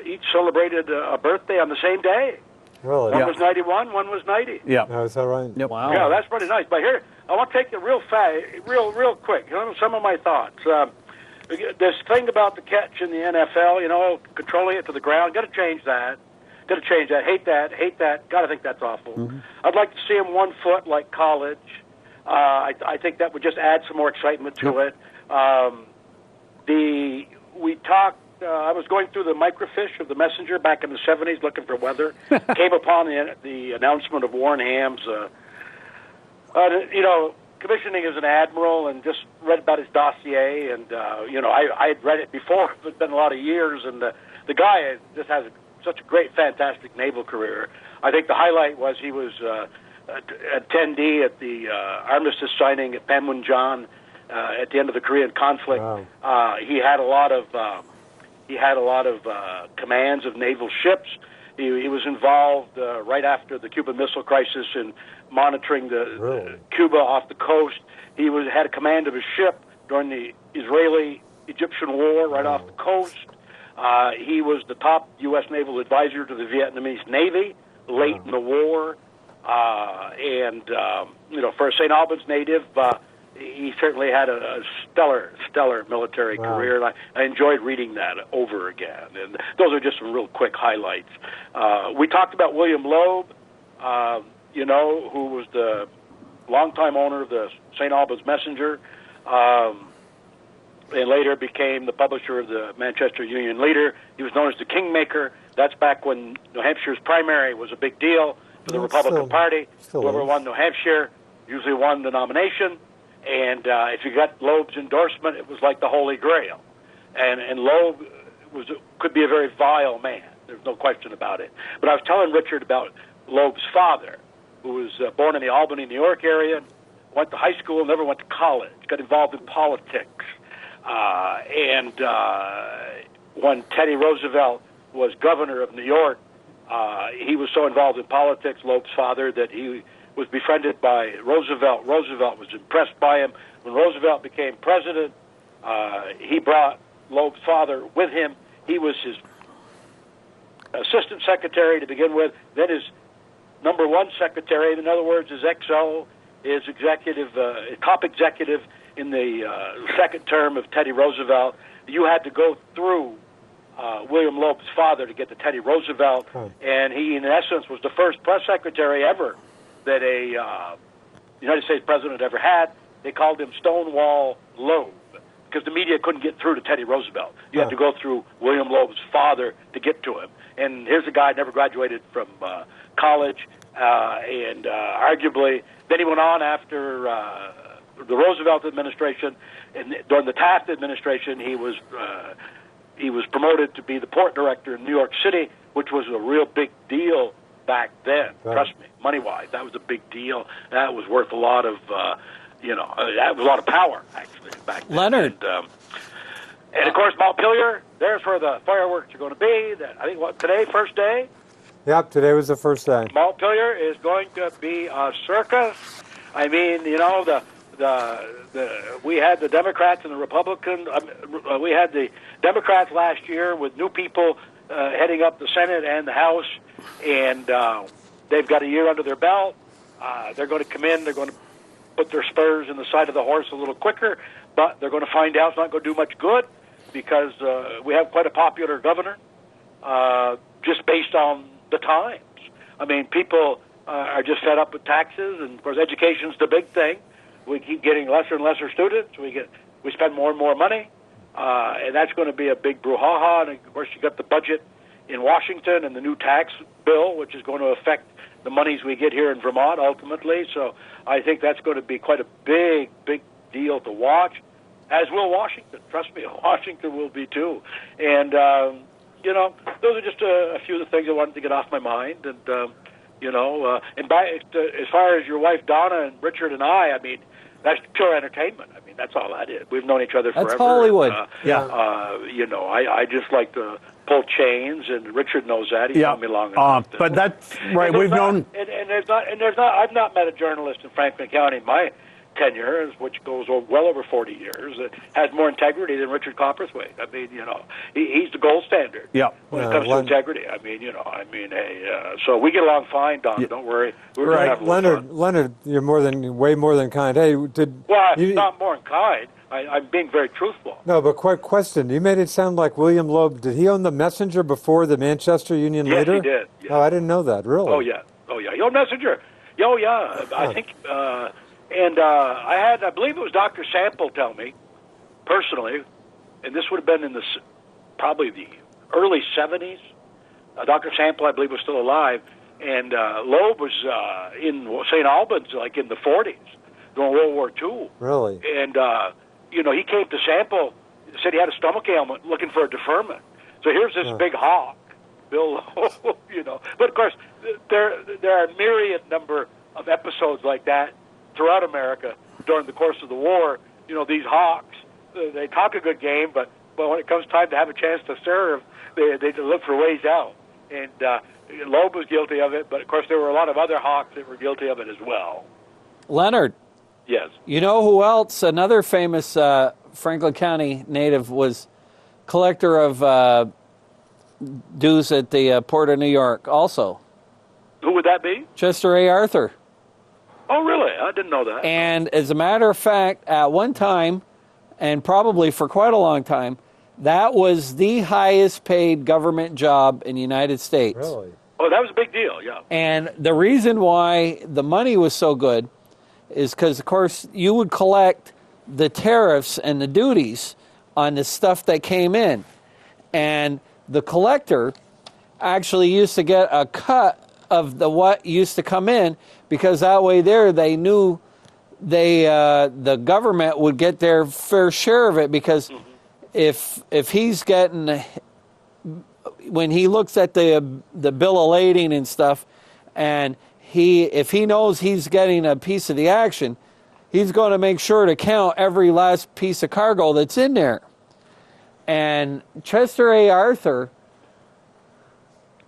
Speaker 5: each celebrated a birthday on the same day.
Speaker 2: Really?
Speaker 5: One was 91, one was 90.
Speaker 1: Yeah.
Speaker 2: Oh, is that right?
Speaker 1: Yep.
Speaker 3: Wow.
Speaker 5: Yeah, that's pretty nice. But here, I want to take you real quick. Some of my thoughts. This thing about the catch in the NFL, controlling it to the ground, got to change that. Hate that. Got to think that's awful.
Speaker 1: Mm-hmm.
Speaker 5: I'd like to see him 1 foot like college. I think that would just add some more excitement to it. We talked. I was going through the microfiche of the Messenger back in the 70s looking for weather. Came upon the announcement of Warren Ham's, commissioning as an admiral, and just read about his dossier. And, I had read it before. It's been a lot of years. And the guy just has such a great, fantastic naval career. I think the highlight was he was attendee at the armistice signing at Panmunjom at the end of the Korean conflict.
Speaker 2: Wow.
Speaker 5: He had a lot of commands of naval ships. He was involved right after the Cuban Missile Crisis in monitoring Cuba off the coast. He had a command of a ship during the Israeli-Egyptian War right off the coast. He was the top U.S. naval advisor to the Vietnamese Navy late in the war. For a St. Albans native, he certainly had a stellar military career, and I enjoyed reading that over again. And those are just some real quick highlights. We talked about William Loeb, who was the longtime owner of the St. Albans Messenger, and later became the publisher of the Manchester Union Leader. He was known as the Kingmaker. That's back when New Hampshire's primary was a big deal for the Republican Party. Whoever won New Hampshire usually won the nomination. And if you got Loeb's endorsement, it was like the Holy Grail. And Loeb could be a very vile man. There's no question about it. But I was telling Richard about Loeb's father, who was born in the Albany, New York area, went to high school, never went to college, got involved in politics. When Teddy Roosevelt was governor of New York, he was so involved in politics, Loeb's father, that he was befriended by Roosevelt. Roosevelt was impressed by him. When Roosevelt became president, he brought Loeb's father with him. He was his assistant secretary to begin with, then his number one secretary. In other words, his XO, his executive, top executive in the second term of Teddy Roosevelt. You had to go through William Loeb's father to get to Teddy Roosevelt, and he, in essence, was the first press secretary ever that a United States president ever had. They called him Stonewall Loeb because the media couldn't get through to Teddy Roosevelt. You had to go through William Loeb's father to get to him. And here's a guy never graduated from college, and arguably, then he went on after the Roosevelt administration, and during the Taft administration, he was promoted to be the port director in New York City, which was a real big deal back then. Trust me, money-wise, that was a big deal. That was worth a lot of, that was a lot of power actually back then.
Speaker 3: Leonard,
Speaker 5: And, And of course, Montpelier, there's where the fireworks are going to be. I think today, first day.
Speaker 2: Yep, today was the first day.
Speaker 5: Montpelier is going to be a circus. I mean, we had the Democrats and the Republicans. We had the Democrats last year with new people heading up the Senate and the House, and they've got a year under their belt. They're going to come in. They're going to put their spurs in the side of the horse a little quicker, but they're going to find out it's not going to do much good because we have quite a popular governor just based on the times. I mean, people are just fed up with taxes, and of course, education's the big thing. We keep getting lesser and lesser students. We spend more and more money, and that's going to be a big brouhaha. And of course, you got the budget in Washington and the new tax bill, which is going to affect the monies we get here in Vermont ultimately. So I think that's going to be quite a big, big deal to watch, as will Washington. Trust me, Washington will be too. And those are just a few of the things I wanted to get off my mind. And as far as your wife Donna and Richard and I mean, that's pure entertainment. I mean, that's all that is. We've known each other forever.
Speaker 3: That's Hollywood.
Speaker 5: I just like to pull chains, and Richard knows that. He's known me long enough.
Speaker 1: But that's right. We've known.
Speaker 5: I've not met a journalist in Franklin County in my tenure, which goes well over 40 years, that has more integrity than Richard Copperswaite. I mean, he's the gold standard when it comes to integrity. I mean, so we get along fine, Don. Don't worry. We're going to have a little fun.
Speaker 2: Leonard, you're way more than kind. Hey,
Speaker 5: it's not more than kind. I'm being very truthful.
Speaker 2: No, but quick question. You made it sound like William Loeb. Did he own the Messenger before the Manchester Union later?
Speaker 5: Yes, he did. Yeah.
Speaker 2: Oh, I didn't know that. Really?
Speaker 5: Oh, yeah. He owned Messenger. Oh, yeah. I think... I believe it was Dr. Sample tell me, personally, and this would have been in probably the early 70s. Dr. Sample, I believe, was still alive, and Loeb was in St. Albans, like in the 40s, during World War II.
Speaker 2: Really?
Speaker 5: And, he came to Sample, said he had a stomach ailment, looking for a deferment. So here's this big hawk, Bill Loeb, But, of course, there are a myriad number of episodes like that throughout America during the course of the war. These hawks, they talk a good game, but when it comes time to have a chance to serve, they look for ways out. And Loeb was guilty of it, but of course there were a lot of other hawks that were guilty of it as well.
Speaker 3: Leonard.
Speaker 5: Yes.
Speaker 3: You know who else? Another famous Franklin County native was collector of dues at the Port of New York also.
Speaker 5: Who would that be?
Speaker 3: Chester A. Arthur.
Speaker 5: Oh, really? I didn't know that.
Speaker 3: And as a matter of fact, at one time, and probably for quite a long time, that was the highest paid government job in the United States.
Speaker 2: Really?
Speaker 5: Oh, that was a big deal, yeah.
Speaker 3: And the reason why the money was so good is because, of course, you would collect the tariffs and the duties on the stuff that came in. And the collector actually used to get a cut of what used to come in, because that way they knew the government would get their fair share of it, because if he's getting, when he looks at the bill of lading and stuff, and if he knows he's getting a piece of the action, he's going to make sure to count every last piece of cargo that's in there. And Chester A. Arthur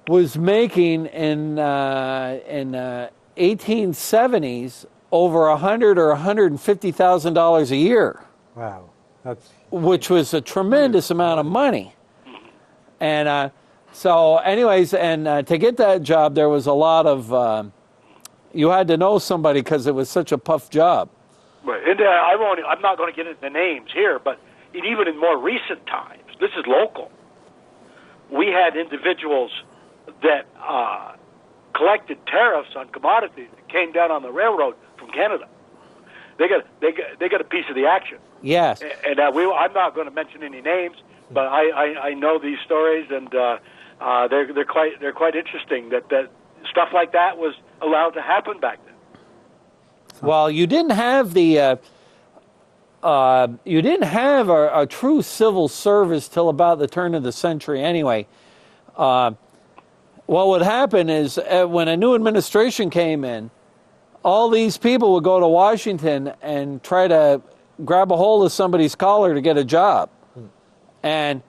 Speaker 3: was making in 1870s over $100,000 or $150,000 a year.
Speaker 2: Wow,
Speaker 3: which was a tremendous amount of money. And so, anyways, and to get that job, there was a lot of you had to know somebody because it was such a tough job.
Speaker 5: Right, and I'm not going to get into the names here, but even in more recent times, this is local. We had individuals that collected tariffs on commodities that came down on the railroad from Canada. They got a piece of the action.
Speaker 3: Yes.
Speaker 5: And I'm not going to mention any names, but I know these stories, and they're quite interesting. That stuff like that was allowed to happen back then.
Speaker 3: Well, you didn't have a true civil service till about the turn of the century, anyway. What would happen is when a new administration came in, all these people would go to Washington and try to grab a hold of somebody's collar to get a job. And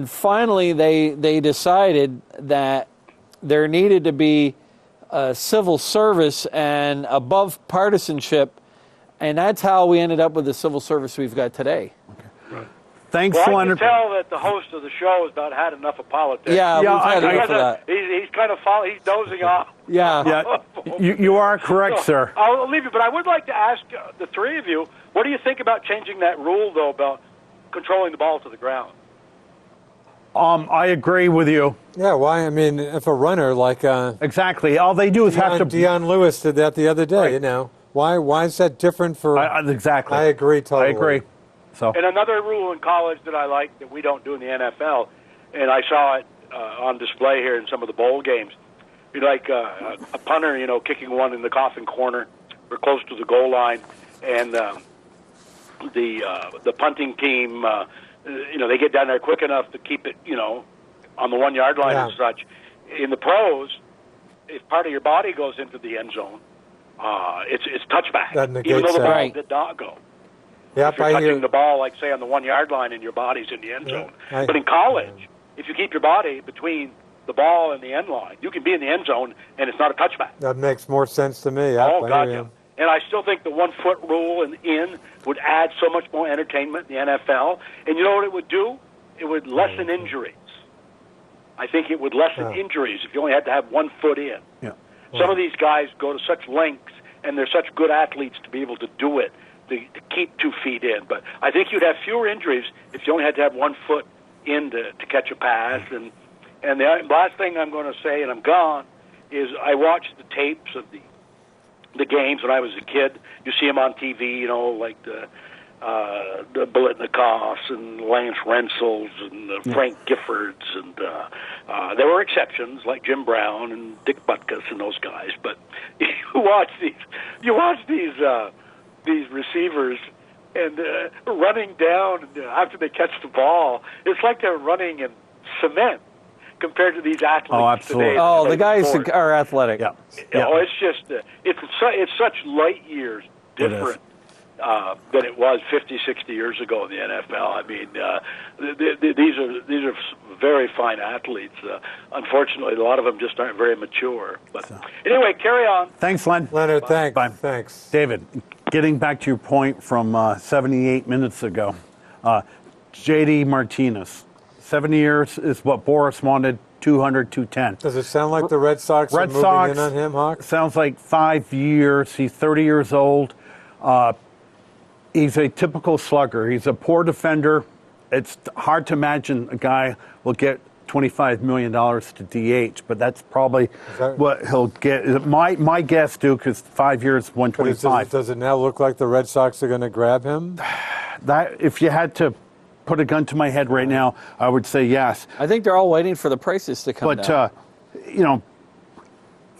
Speaker 3: finally they decided that there needed to be a civil service and above partisanship, and that's how we ended up with the civil service we've got today.
Speaker 1: Thanks,
Speaker 5: Well, I can
Speaker 1: Leonard.
Speaker 5: tell that the host of the show has about had enough of politics.
Speaker 3: Yeah, we've had enough of that.
Speaker 5: He's kind of he's dozing off.
Speaker 3: Yeah.
Speaker 1: Yeah, you are correct,
Speaker 5: So,
Speaker 1: sir.
Speaker 5: I'll leave you, but I would like to ask the three of you, what do you think about changing that rule, though, about controlling the ball to the ground?
Speaker 1: I agree with you.
Speaker 2: Yeah, why? I mean, if a runner like
Speaker 1: Exactly. All they do is have to.
Speaker 2: Deion Lewis did that the other day,
Speaker 1: Right.
Speaker 2: you know. Why is that different for...
Speaker 1: Exactly.
Speaker 2: I agree totally.
Speaker 1: I agree. So.
Speaker 5: And another rule in college that I like that we don't do in the NFL, and I saw it on display here in some of the bowl games, be like a punter, kicking one in the coffin corner or close to the goal line, and the punting team, they get down there quick enough to keep it, on the 1 yard line and such. In the pros, if part of your body goes into the end zone, it's touchback,
Speaker 2: That negates
Speaker 5: even though the
Speaker 2: that.
Speaker 5: ball
Speaker 3: Right.
Speaker 5: did not go.
Speaker 2: Yep,
Speaker 5: If you're
Speaker 2: I
Speaker 5: touching
Speaker 2: hear...
Speaker 5: the ball, like, say, on the 1 yard line and your body's in the end
Speaker 2: Yeah,
Speaker 5: zone.
Speaker 2: I-
Speaker 5: But in college, if you keep your body between the ball and the end line, you can be in the end zone, and it's not a touchback.
Speaker 2: That makes more sense to me. Yep,
Speaker 5: Oh,
Speaker 2: I
Speaker 5: God,
Speaker 2: hear
Speaker 5: yeah.
Speaker 2: you.
Speaker 5: And I still think the 1 foot rule in would add so much more entertainment in the NFL. And you know what it would do? It would lessen injuries. I think it would lessen injuries if you only had to have 1 foot in.
Speaker 1: Yeah.
Speaker 5: Some of these guys go to such lengths, and they're such good athletes to be able to do it, to keep 2 feet in. But I think you'd have fewer injuries if you only had to have 1 foot in to catch a pass. And the last thing I'm going to say, and I'm gone, is I watched the tapes of the games when I was a kid. You see them on TV, like the Biletnikoffs and Lance Rensels and Frank Giffords, and there were exceptions like Jim Brown and Dick Butkus and those guys. But you watch these receivers and running down after they catch the ball. It's like they're running in cement compared to these athletes
Speaker 1: absolutely.
Speaker 5: today.
Speaker 3: Oh, the guys are athletic.
Speaker 1: Yeah.
Speaker 5: Oh, it's just it's such light years different than it was 50, 60 years ago in the NFL. I mean, these are very fine athletes. Unfortunately, a lot of them just aren't very mature. But anyway, carry on.
Speaker 1: Thanks, Len.
Speaker 2: Leonard, thanks.
Speaker 1: Bye.
Speaker 2: Thanks.
Speaker 1: David, getting back to your point from 78 minutes ago, J.D. Martinez, 7 years is what Boris wanted, 200, 210.
Speaker 2: Does it sound like the Red Sox are
Speaker 1: Red
Speaker 2: moving
Speaker 1: Sox
Speaker 2: in on him, Hawk?
Speaker 1: sounds like 5 years. He's 30 years old. He's a typical slugger. He's a poor defender. It's hard to imagine a guy will get $25 million to DH, but that's probably what he'll get. My guess, Duke, is 5 years, 125.
Speaker 2: Does it now look like the Red Sox are going to grab him?
Speaker 1: That, if you had to put a gun to my head right now, I would say yes.
Speaker 3: I think they're all waiting for the prices to come down.
Speaker 1: But,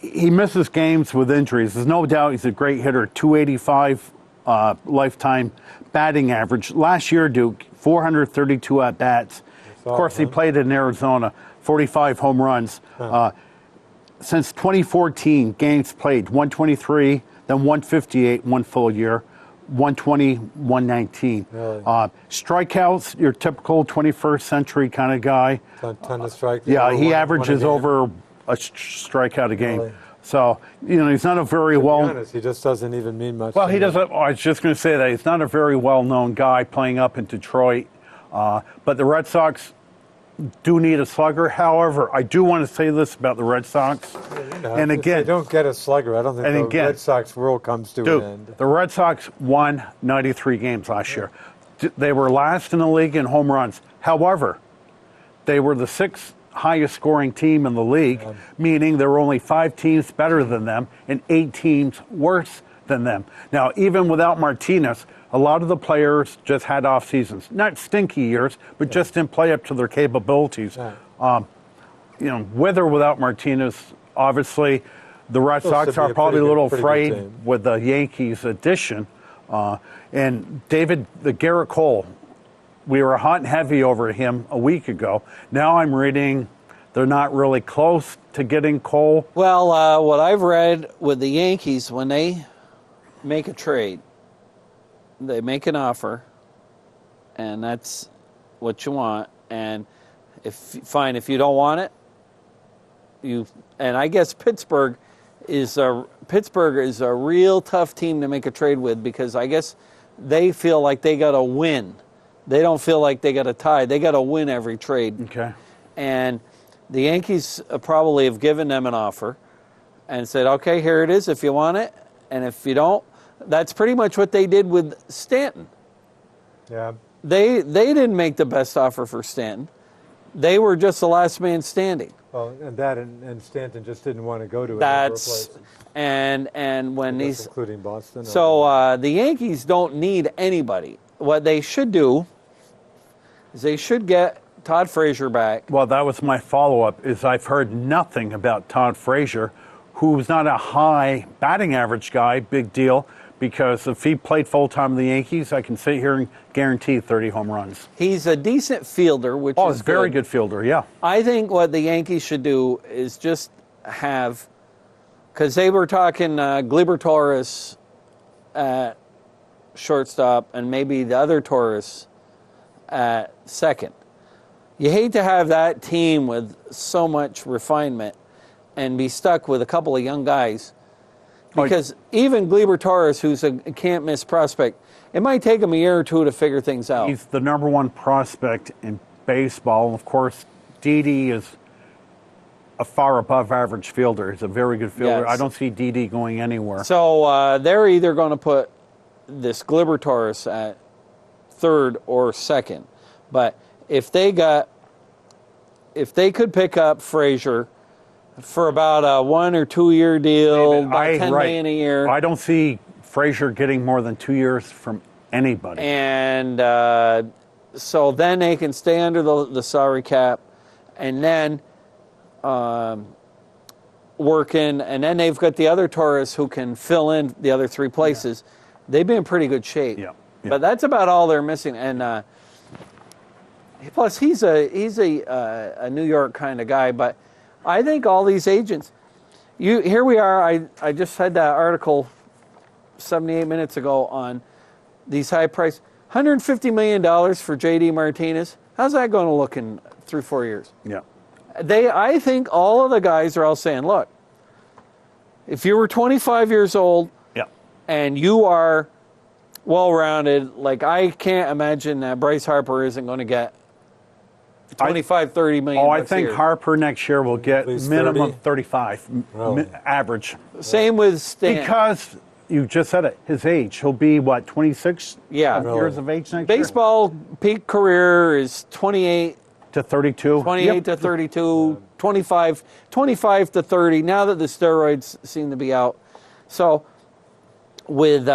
Speaker 1: he misses games with injuries. There's no doubt he's a great hitter, 285 lifetime batting average. Last year, Duke, 432 at-bats. Of course, he played in Arizona, 45 home runs. Since 2014, games played, 123, then 158, 1 full year, 120, 119.
Speaker 2: Really?
Speaker 1: Strikeouts, your typical 21st century kind of guy.
Speaker 2: Ton to strike.
Speaker 1: Yeah, he
Speaker 2: One
Speaker 1: averages
Speaker 2: a game.
Speaker 1: over a strikeout a game.
Speaker 2: Really?
Speaker 1: So, he's not a very
Speaker 2: To be
Speaker 1: well...
Speaker 2: honest, he just doesn't even mean much.
Speaker 1: Well,
Speaker 2: to
Speaker 1: he
Speaker 2: me.
Speaker 1: doesn't... I was just going to say that. He's not a very well-known guy playing up in Detroit. But the Red Sox do need a slugger. However, I do want to say this about the Red Sox. And
Speaker 2: If
Speaker 1: again...
Speaker 2: they don't get a slugger, I don't think the Red Sox world comes to an end.
Speaker 1: The Red Sox won 93 games last year. They were last in the league in home runs. However, they were the 6th highest scoring team in the league, meaning there were only 5 teams better than them and 8 teams worse than them. Now, even without Martinez, a lot of the players just had off seasons. Not stinky years, but just didn't play up to their capabilities. With or without Martinez, obviously, the Red Sox are probably a little afraid with the Yankees addition. And David, the Garrett Cole, we were hot and heavy over him a week ago. Now I'm reading they're not really close to getting Cole.
Speaker 3: Well, what I've read with the Yankees, when they make a trade, they make an offer, and that's what you want, and if you don't want it, and I guess Pittsburgh is a real tough team to make a trade with, because I guess they feel like they got to win. They don't feel like they got to tie. They got to win every trade.
Speaker 1: Okay.
Speaker 3: And the Yankees probably have given them an offer and said, okay, here it is if you want it, and if you don't, that's pretty much what they did with Stanton.
Speaker 2: Yeah.
Speaker 3: They didn't make the best offer for Stanton. They were just the last man standing.
Speaker 2: Well, and Stanton just didn't want to go to another
Speaker 3: That's
Speaker 2: place.
Speaker 3: and when these,
Speaker 2: including Boston.
Speaker 3: so the Yankees don't need anybody. What they should do is they should get Todd Frazier back.
Speaker 1: Well, that was my follow-up, is I've heard nothing about Todd Frazier, who's not a high batting average guy, big deal, because if he played full-time in the Yankees, I can sit here and guarantee 30 home runs.
Speaker 3: He's a decent fielder, which
Speaker 1: Oh,
Speaker 3: is
Speaker 1: he's a very good fielder, yeah.
Speaker 3: I think what the Yankees should do is just have, because they were talking Gleyber Torres at shortstop and maybe the other Torres at second. You hate to have that team with so much refinement and be stuck with a couple of young guys, because even Gleyber Torres, who's a can't-miss prospect, it might take him a year or two to figure things out.
Speaker 1: He's the number one prospect in baseball. And of course, Didi is a far above average fielder. He's a very good fielder.
Speaker 3: Yes.
Speaker 1: I don't see Didi going anywhere.
Speaker 3: So they're either going to put this Gleyber Torres at third or second. But if they could pick up Frazier for about a 1 or 2 year deal, about $10 million a year,
Speaker 1: I don't see Frazier getting more than 2 years from anybody.
Speaker 3: and so then they can stay under the salary cap, and then working, and then they've got the other Torres who can fill in the other three places. Yeah. They've been in pretty good shape.
Speaker 1: Yeah. Yeah.
Speaker 3: But that's about all they're missing. And plus, he's a New York kind of guy. But I think all these agents, here we are. I just had that article 78 minutes ago on these high price, $150 million for J.D. Martinez. How's that going to look in 3-4 years?
Speaker 1: Yeah.
Speaker 3: I think all of the guys are all saying, look, if you were 25 years old,
Speaker 1: Yeah.
Speaker 3: and you are well-rounded, like I can't imagine that Bryce Harper isn't going to get 25, 30 million.
Speaker 1: Oh, I
Speaker 3: bucks
Speaker 1: think
Speaker 3: a year.
Speaker 1: Harper next year will get
Speaker 2: least
Speaker 1: minimum
Speaker 2: 30?
Speaker 1: 35,
Speaker 2: Really?
Speaker 1: average.
Speaker 3: Same with Stan.
Speaker 1: Because you just said it, his age. He'll be, what, 26
Speaker 3: Yeah.
Speaker 1: years of age next
Speaker 3: Baseball peak career is 28
Speaker 1: year? To 32?
Speaker 3: 28
Speaker 1: Yep.
Speaker 3: to 32, 25 to 30, now that the steroids seem to be out. So with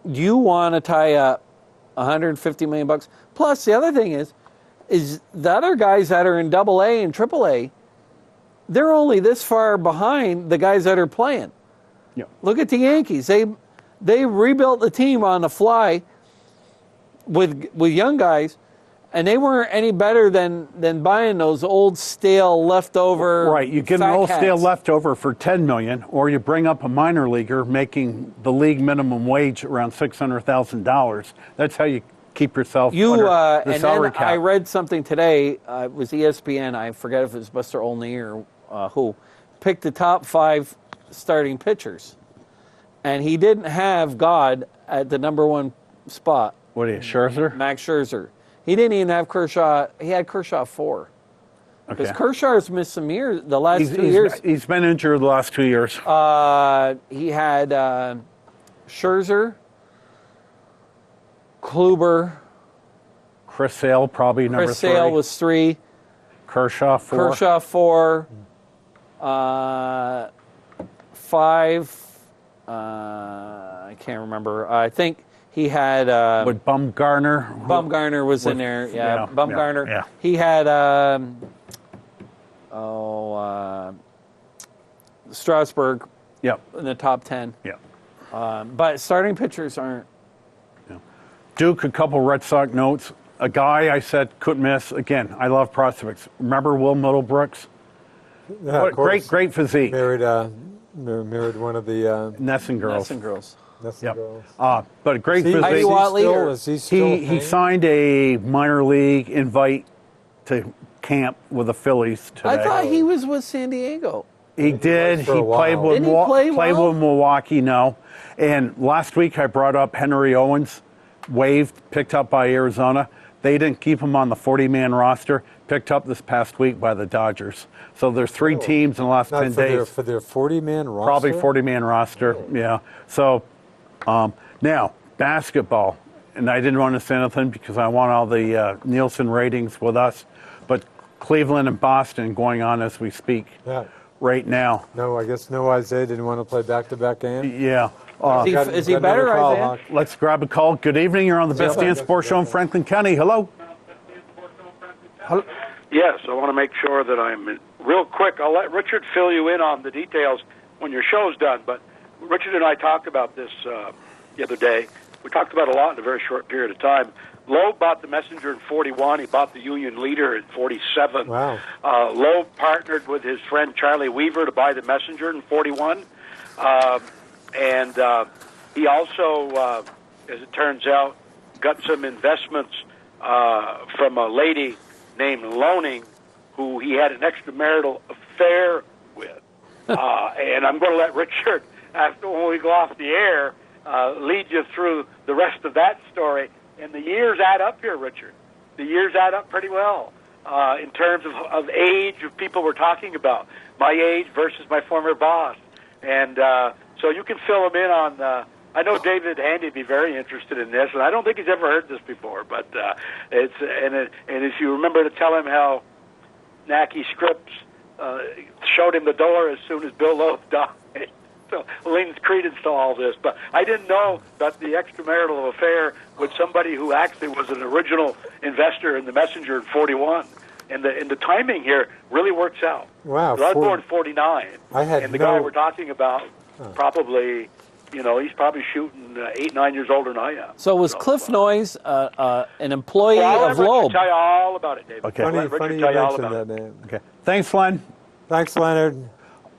Speaker 3: you want to tie up $150 million bucks. Plus the other thing is the other guys that are in AA and AAA, they're only this far behind the guys that are playing.
Speaker 1: Yep.
Speaker 3: Look at the Yankees. They rebuilt the team on the fly with young guys, and they weren't any better than buying those old stale leftover.
Speaker 1: Right, you get an
Speaker 3: fat
Speaker 1: old
Speaker 3: cats.
Speaker 1: stale leftover for $10 million, or you bring up a minor leaguer making the league minimum wage around $600,000. That's how you keep yourself under the
Speaker 3: and
Speaker 1: salary
Speaker 3: then
Speaker 1: cap.
Speaker 3: I read something today. It was ESPN. I forget if it was Buster Olney or who picked the top 5 starting pitchers, and he didn't have God at the number 1 spot.
Speaker 1: What are you, Scherzer?
Speaker 3: Max Scherzer. He didn't even have Kershaw. He had Kershaw 4. Because
Speaker 1: Okay.
Speaker 3: Kershaw's missed some years, the last 2 years.
Speaker 1: He's been injured the last 2 years.
Speaker 3: He had Scherzer, Kluber,
Speaker 1: Chris Sale, probably number
Speaker 3: Chris
Speaker 1: 3.
Speaker 3: Sale was 3,
Speaker 1: Kershaw, 4.
Speaker 3: Kershaw 4, 5. I can't remember. I think he had
Speaker 1: With Bumgarner.
Speaker 3: Bumgarner was in there. Yeah,
Speaker 1: yeah,
Speaker 3: Bumgarner.
Speaker 1: yeah.
Speaker 3: He had Strasburg
Speaker 1: Yep.
Speaker 3: in the top 10.
Speaker 1: Yep.
Speaker 3: But starting pitchers aren't.
Speaker 1: Duke, a couple Red Sox notes. A guy I said couldn't miss. Again, I love prospects. Remember Will Middlebrooks?
Speaker 2: Yeah,
Speaker 1: What
Speaker 2: of course.
Speaker 1: great physique.
Speaker 2: Married one of the
Speaker 1: Nesson girls.
Speaker 3: Nesson girls.
Speaker 2: Nothing
Speaker 1: Yep.
Speaker 2: girls.
Speaker 1: But a great
Speaker 2: Is he-
Speaker 1: visit.
Speaker 3: Ivy Watley or-
Speaker 2: Is he still
Speaker 1: He
Speaker 2: playing?
Speaker 1: signed a minor league invite to camp with the Phillies today.
Speaker 3: I thought he was with San Diego.
Speaker 1: He did.
Speaker 2: for a
Speaker 1: He
Speaker 2: while.
Speaker 1: played with
Speaker 3: Didn't he play well?
Speaker 1: with Milwaukee. No, and last week I brought up Henry Owens, waived, picked up by Arizona. They didn't keep him on the 40-man roster. Picked up this past week by the Dodgers. So there's three teams in the last
Speaker 2: Not
Speaker 1: 10
Speaker 2: for their,
Speaker 1: days.
Speaker 2: for their 40-man roster?
Speaker 1: Probably 40-man roster. Yeah. So now basketball, and I didn't want to say anything because I want all the Nielsen ratings with us, but Cleveland and Boston going on as we speak.
Speaker 2: Yeah.
Speaker 1: Right now.
Speaker 2: No, I guess no Isaiah didn't want to play back-to-back games.
Speaker 1: Yeah.
Speaker 3: Is he better,
Speaker 2: another call,
Speaker 3: Isaiah?
Speaker 2: Hawk.
Speaker 1: Let's grab a call. Good evening. You're on the Best Damn Sports Show in Franklin County. Hello.
Speaker 5: Yes, I want to make sure that I'm real quick. I'll let Richard fill you in on the details when your show's done. But Richard and I talked about this the other day. We talked about a lot in a very short period of time. Loeb bought the Messenger in 41. He bought the Union Leader in 47.
Speaker 2: Wow.
Speaker 5: Loeb partnered with his friend Charlie Weaver to buy the Messenger in 41. And he also, as it turns out, got some investments from a lady named Loaning, who he had an extramarital affair with. And I'm going to let Richard, after when we go off the air, lead you through the rest of that story. And the years add up here, Richard. The years add up pretty well in terms of age of people we're talking about. My age versus my former boss. And so you can fill him in on... I know David Handy would be very interested in this, and I don't think he's ever heard this before. But and if you remember to tell him how Nacky Scripps showed him the door as soon as Bill Loeb died. So lends credence to all this. But I didn't know about the extramarital affair with somebody who actually was an original investor in the Messenger in 41. And the timing here really works out.
Speaker 2: Wow.
Speaker 5: So I was born in 49. And the guy we're talking about probably... You know, he's probably shooting 8, 9 years older than I am.
Speaker 3: So was Cliff Noyes an employee
Speaker 5: Well,
Speaker 3: of Loeb?
Speaker 5: I'll tell you all about it, David.
Speaker 1: Okay.
Speaker 2: Funny you mentioned that name.
Speaker 1: Okay. Thanks, Len.
Speaker 2: Thanks, Leonard.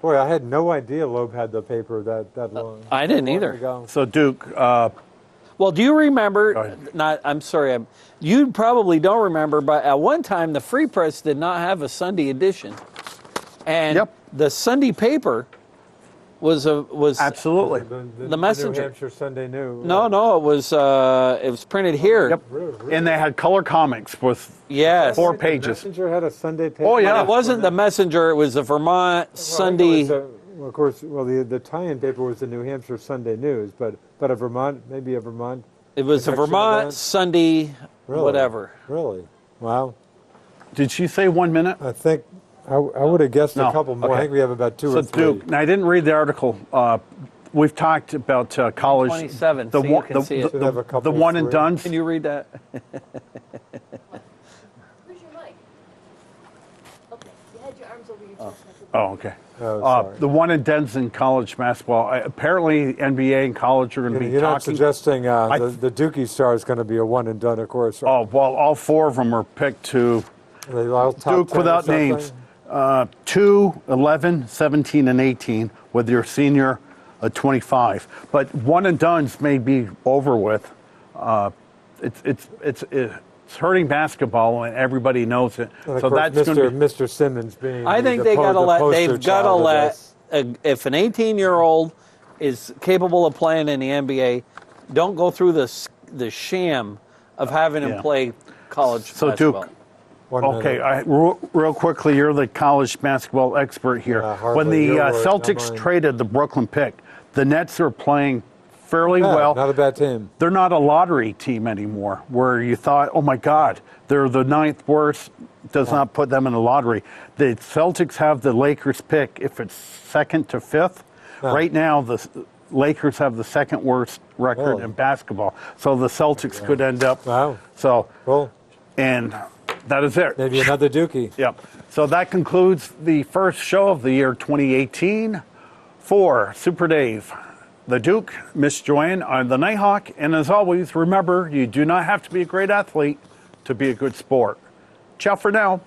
Speaker 2: Boy, I had no idea Loeb had the paper that long.
Speaker 3: I didn't either.
Speaker 2: Ago.
Speaker 1: So, Duke,
Speaker 3: Well, do you
Speaker 1: Go
Speaker 3: remember?
Speaker 1: ahead.
Speaker 3: I'm sorry. You probably don't remember, but at one time the Free Press did not have a Sunday edition, and
Speaker 1: Yep.
Speaker 3: the Sunday paper was
Speaker 1: absolutely.
Speaker 3: The Messenger.
Speaker 2: New Hampshire Sunday News.
Speaker 3: No, it was printed here.
Speaker 1: Yep. And they had color comics with
Speaker 3: Yes.
Speaker 1: 4 pages.
Speaker 2: Messenger had a Sunday paper.
Speaker 1: Oh, yeah.
Speaker 3: But it wasn't the Messenger. It was the Vermont Sunday.
Speaker 2: Well, of course, the tie-in paper was the New Hampshire Sunday News, but a Vermont.
Speaker 3: It was a
Speaker 2: protection
Speaker 3: Vermont
Speaker 2: event?
Speaker 3: Sunday,
Speaker 2: Really?
Speaker 3: whatever.
Speaker 2: Really? Wow.
Speaker 1: Did she say 1 minute?
Speaker 2: I think I would have guessed
Speaker 1: No.
Speaker 2: a couple more.
Speaker 1: Okay.
Speaker 2: I think we have about 2
Speaker 1: So,
Speaker 2: or 3.
Speaker 1: Duke, and I didn't read the article. We've talked about college.
Speaker 3: 27, so you can see it.
Speaker 2: Should have a couple,
Speaker 1: the one and
Speaker 2: 3.
Speaker 1: dones.
Speaker 3: Can you read that?
Speaker 7: Where's your mic? Okay, you had your arms over your chest.
Speaker 1: Oh, okay.
Speaker 2: Oh, sorry.
Speaker 1: The one and dones in college basketball. Apparently, NBA and college are going to be
Speaker 2: You're not
Speaker 1: talking.
Speaker 2: suggesting the Dookie star is going to be a one and done, of course. Right?
Speaker 1: Oh, well, all 4 of them are picked to
Speaker 2: They all top
Speaker 1: Duke
Speaker 2: 10 or
Speaker 1: without
Speaker 2: something?
Speaker 1: names. 2, 11, 17, and 18, with your senior 25. But one and dones may be over with. It's hurting basketball, and everybody knows it.
Speaker 2: And of
Speaker 1: So
Speaker 2: course,
Speaker 1: that's going to be.
Speaker 2: Mr. Simmons being.
Speaker 3: I think
Speaker 2: the
Speaker 3: they got to let.
Speaker 2: poster
Speaker 3: They've got to
Speaker 2: child of
Speaker 3: let.
Speaker 2: this.
Speaker 3: If an 18-year-old is capable of playing in the NBA, don't go through the sham of having him
Speaker 1: Yeah.
Speaker 3: play college
Speaker 1: So,
Speaker 3: basketball.
Speaker 1: Duke,
Speaker 2: 1
Speaker 1: okay,
Speaker 2: minute.
Speaker 1: real quickly, you're the college basketball expert here.
Speaker 2: Yeah, hardly
Speaker 1: When the
Speaker 2: your word, not
Speaker 1: Celtics
Speaker 2: mine.
Speaker 1: traded the Brooklyn pick, the Nets are playing fairly
Speaker 2: Yeah,
Speaker 1: well.
Speaker 2: not a bad team.
Speaker 1: They're not a lottery team anymore, where you thought, oh my God, they're the 9th worst, does not put them in the lottery. The Celtics have the Lakers pick if it's 2nd to 5th.
Speaker 2: Yeah.
Speaker 1: Right now, the Lakers have the 2nd worst record
Speaker 2: Really?
Speaker 1: in basketball. So the Celtics could end up.
Speaker 2: Wow.
Speaker 1: So,
Speaker 2: Cool.
Speaker 1: and that is it.
Speaker 2: Maybe another Dookie.
Speaker 1: Yep. So that concludes the first show of the year 2018 for Super Dave, the Duke, Miss Joanne, I'm the Nighthawk, and as always, remember, you do not have to be a great athlete to be a good sport. Ciao for now.